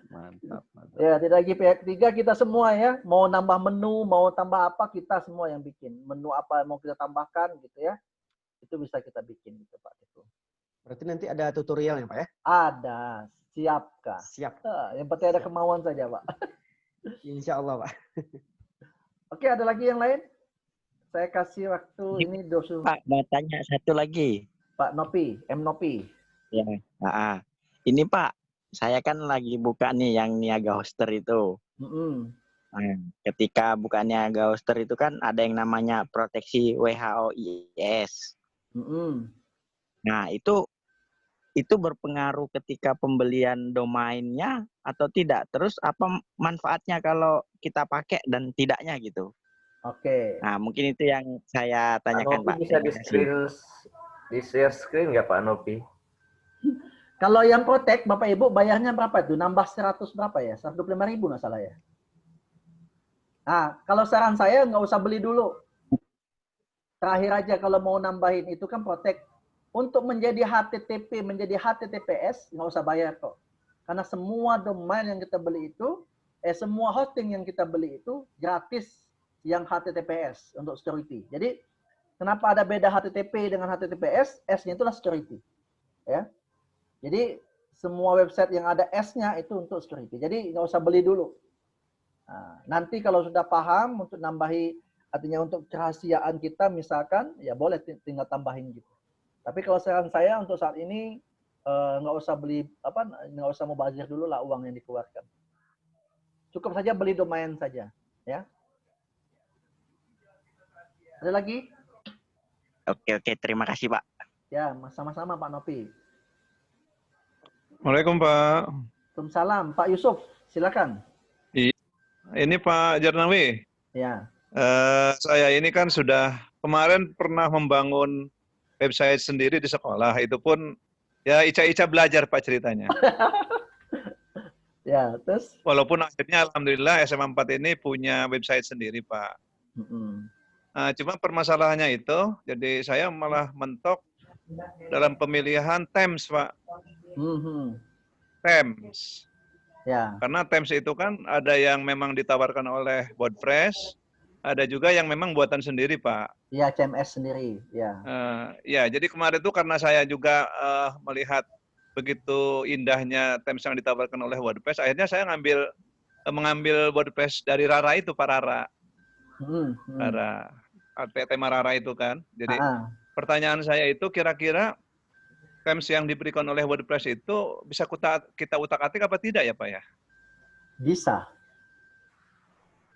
Mantap. Ya, tidak lagi pihak ketiga, kita semua ya. Mau nambah menu, mau tambah apa, kita semua yang bikin. Menu apa mau kita tambahkan gitu ya. Itu bisa kita bikin gitu Pak. Berarti nanti ada tutorialnya Pak ya? Ada. Siap Kak. Siap. Yang penting ada kemauan saja Pak. Insya Allah Pak. Oke, ada lagi yang lain? Saya kasih waktu ini dosu. Pak, mau tanya satu lagi. Pak Nopi, M Nopi. Ya, ini Pak, saya kan lagi buka nih yang Niaga Hoster itu. Nah, ketika buka Niaga Hoster itu kan ada yang namanya proteksi WHO IIS. Nah, itu berpengaruh ketika pembelian domainnya atau tidak? Terus apa manfaatnya kalau kita pakai dan tidaknya gitu? Oke. Nah, mungkin itu yang saya tanyakan Pak. Bisa di share screen nggak Pak Nopi? Kalau yang Protect, Bapak Ibu bayarnya berapa itu? Nambah 100 berapa ya? 125.000 nggak salah ya? Nah, kalau saran saya nggak usah beli dulu. Terakhir aja kalau mau nambahin itu kan Protect. Untuk menjadi HTTP, menjadi HTTPS, nggak usah bayar kok. Karena semua domain yang kita beli itu, semua hosting yang kita beli itu gratis yang HTTPS untuk security. Jadi, kenapa ada beda HTTP dengan HTTPS? S-nya itulah security. Ya. Jadi, semua website yang ada S-nya itu untuk security. Jadi, nggak usah beli dulu. Nah, nanti kalau sudah paham untuk nambahi, artinya untuk kerahasiaan kita misalkan, ya boleh tinggal tambahin gitu. Tapi kalau saran saya untuk saat ini nggak usah beli nggak usah mubazir dulu lah uang yang dikeluarkan. Cukup saja beli domain saja, ya. Ada lagi? Oke, terima kasih Pak. Ya, sama-sama Pak Nopi. Waalaikumsalam Pak. Waalaikumsalam Pak Yusuf, silakan. Ini Pak Jarnawi. Ya. Saya ini kan sudah kemarin pernah membangun website sendiri di sekolah, itu pun ya ica-ica belajar Pak ceritanya. Ya, terus? Walaupun akhirnya alhamdulillah SMA 4 ini punya website sendiri Pak. Nah, cuma permasalahannya itu, jadi saya malah mentok dalam pemilihan themes, Pak. Themes. Ya. Karena themes itu kan ada yang memang ditawarkan oleh WordPress, ada juga yang memang buatan sendiri, Pak. Iya, CMS sendiri. Ya. Ya, jadi kemarin itu karena saya juga melihat begitu indahnya themes yang ditawarkan oleh WordPress, akhirnya saya mengambil WordPress dari Rara itu, Pak Rara. Rara, tema Rara itu kan. Jadi pertanyaan saya itu kira-kira themes yang diberikan oleh WordPress itu bisa kita utak-atik apa tidak ya, Pak ya? Bisa.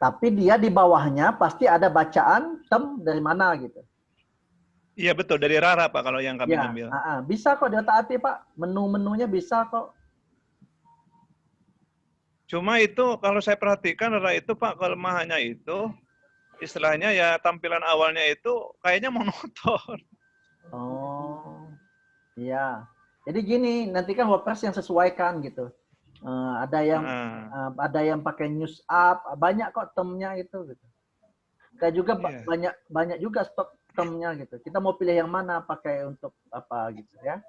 Tapi dia di bawahnya pasti ada bacaan tem dari mana gitu. Iya betul, dari Rara Pak kalau yang kami ya, ambil. Bisa kok diotak-atik Pak. Menu-menunya bisa kok. Cuma itu kalau saya perhatikan Rara itu Pak, kelemahannya itu istilahnya ya tampilan awalnya itu kayaknya monoton. Oh, iya. Jadi gini, nanti kan WordPress yang sesuaikan gitu. Ada yang pakai news up, banyak kok temnya itu. Gitu. Kayak juga banyak juga stok temnya gitu. Kita mau pilih yang mana pakai untuk apa gitu ya.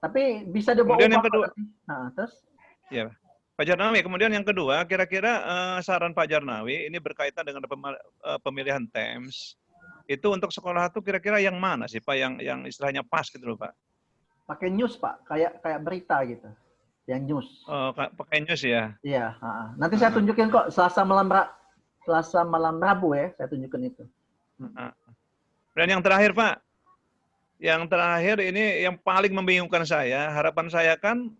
Tapi bisa dibawa. Kemudian yang kedua. Terus? Ya. Pak Jarnawi, kemudian yang kedua, kira-kira saran Pak Jarnawi ini berkaitan dengan pemilihan themes. Itu untuk sekolah itu kira-kira yang mana sih Pak yang istilahnya pas gitu loh Pak? Pakai news Pak, kayak berita gitu. Yang news. Oh, pakai news ya? Iya. Nanti saya tunjukin kok Selasa malam Rabu ya, saya tunjukin itu. Dan yang terakhir Pak, yang terakhir ini yang paling membingungkan saya, harapan saya kan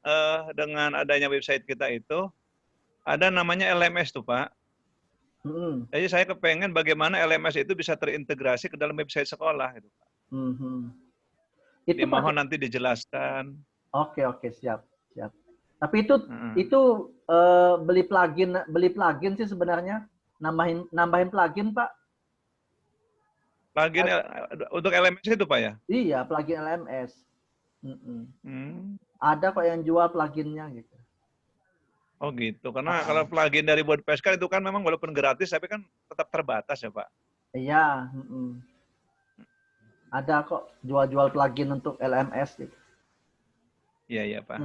dengan adanya website kita itu ada namanya LMS tuh Pak. Jadi saya kepengen bagaimana LMS itu bisa terintegrasi ke dalam website sekolah gitu Pak. Itu dimohon nanti dijelaskan. Oke, siap. Tapi itu beli plugin sih sebenarnya, nambahin plugin Pak. Plugin untuk LMS itu Pak ya? Iya, plugin LMS. Ada kok yang jual pluginnya gitu. Oh gitu, karena kalau plugin dari WordPress kan itu kan memang walaupun gratis tapi kan tetap terbatas ya Pak? Iya. Ada kok jual-jual plugin untuk LMS gitu. Iya Pak.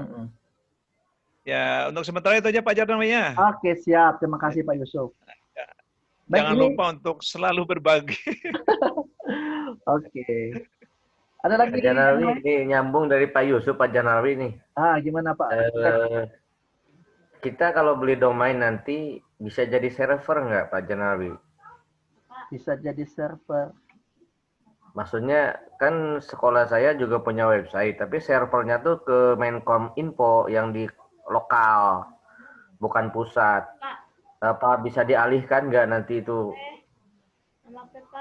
Ya untuk sementara itu aja Pak Jarnawi ya. Oke siap, terima kasih Pak Yusuf. Jangan lupa untuk selalu berbagi. Oke. Ada lagi? Pak Jarnawi, ini nyambung dari Pak Yusuf, Pak Jarnawi nih. Gimana Pak? Kita kalau beli domain nanti bisa jadi server nggak Pak Jarnawi? Bisa jadi server. Maksudnya kan sekolah saya juga punya website, tapi servernya tuh ke Menkominfo yang di lokal, bukan pusat. Apa bisa dialihkan nggak nanti itu?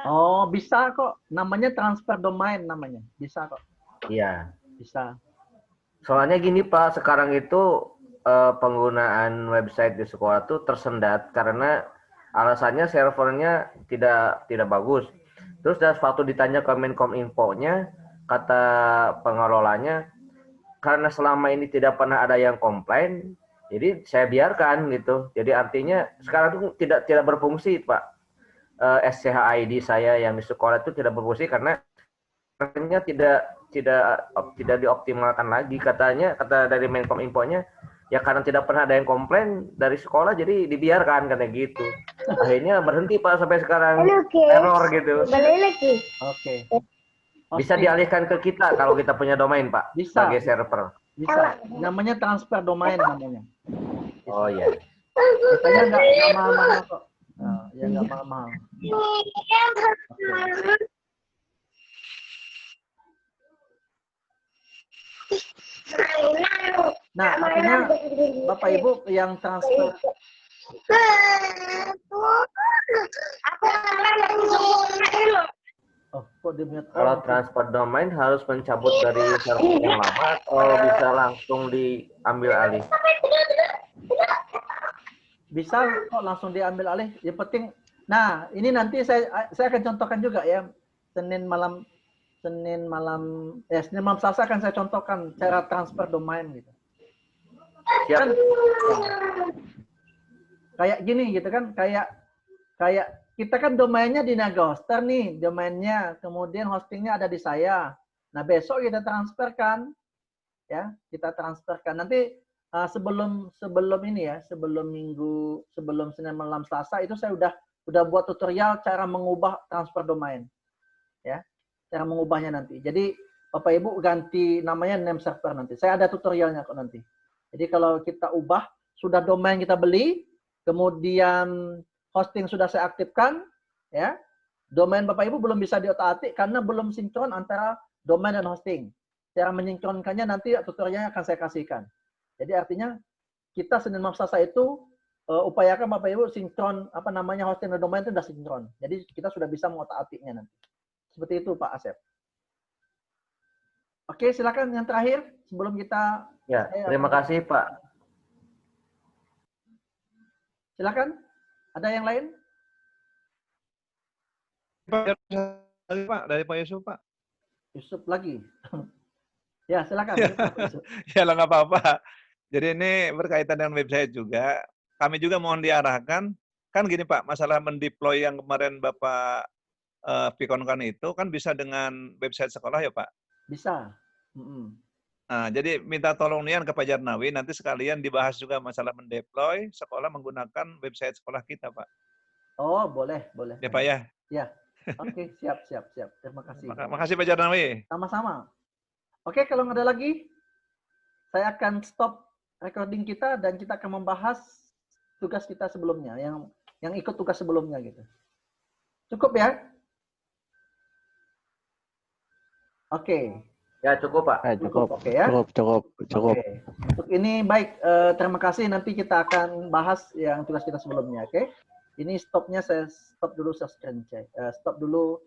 Oh, bisa kok. Namanya transfer domain namanya. Bisa kok. Iya. Bisa. Soalnya gini Pak, sekarang itu penggunaan website di sekolah tuh tersendat karena alasannya servernya tidak bagus. Terus waktu ditanya ke Menkominfo-nya, kata pengelolanya, karena selama ini tidak pernah ada yang komplain, jadi saya biarkan gitu. Jadi artinya sekarang itu tidak berfungsi Pak. SCH-ID saya yang di sekolah itu tidak berfungsi karena ternyata tidak dioptimalkan lagi. Kata dari Menkominfo-nya, ya karena tidak pernah ada yang komplain dari sekolah jadi dibiarkan katanya gitu. Akhirnya berhenti Pak sampai sekarang. Error gitu. Oke. Bisa dialihkan ke kita kalau kita punya domain Pak. Bisa. Sebagai server. Bisa. Namanya transfer domain namanya. Oh iya. Katanya nggak mahal-mahal kok. Ya nggak mahal-mahal. Nah, artinya Bapak Ibu yang transfer. Kalau transfer domain harus mencabut dari server yang lama atau bisa langsung diambil alih? Bisa kok langsung diambil alih. Yang penting, nah ini nanti saya akan contohkan juga ya. Senin malam Selasa akan saya contohkan cara transfer domain gitu. Kan, kayak gini gitu kan, kayak kita kan domainnya di Naga Hoster nih, domainnya, kemudian hostingnya ada di saya. Nah, besok kita transferkan, ya, kita transferkan. Nanti sebelum ini ya, sebelum Senin malam Selasa itu saya udah buat tutorial cara mengubah transfer domain, ya, cara mengubahnya nanti. Jadi Bapak Ibu ganti namanya name server nanti. Saya ada tutorialnya kok nanti. Jadi kalau kita ubah, sudah domain kita beli, kemudian hosting sudah saya aktifkan, ya. Domain Bapak Ibu belum bisa diotak-atik karena belum sinkron antara domain dan hosting. Cara mensinkronkannya nanti tutorialnya akan saya kasihkan. Jadi artinya kita Senin malam Selasa itu upayakan Bapak Ibu sinkron hosting dan domain itu sudah sinkron. Jadi kita sudah bisa mengotak-atiknya nanti. Seperti itu Pak Asep. Oke, silakan yang terakhir sebelum kita. Ya, terima kasih Pak. Silakan. Ada yang lain? Pak, dari Pak Yusuf, Pak. Yusuf lagi. Ya, silakan. Ya, nggak apa-apa. Jadi ini berkaitan dengan website juga. Kami juga mohon diarahkan. Kan gini Pak, masalah mendeploy yang kemarin Bapak pikonkan itu kan bisa dengan website sekolah ya Pak? Bisa. Nah, jadi minta tolong Nian ke Pak Jarnawi, nanti sekalian dibahas juga masalah mendeploy sekolah menggunakan website sekolah kita Pak. Oh, boleh. Ya Pak ya? Ya. Oke, siap. Terima kasih. Makasih Pak Jarnawi. Sama-sama. Oke, kalau nggak ada lagi, saya akan stop recording kita dan kita akan membahas tugas kita sebelumnya, yang ikut tugas sebelumnya gitu. Cukup ya? Oke. Ya, cukup Pak. Cukup. Oke ya. Cukup. Oke. Untuk ini baik, terima kasih. Nanti kita akan bahas yang tugas kita sebelumnya, oke? Ini stopnya saya stop dulu, stop dulu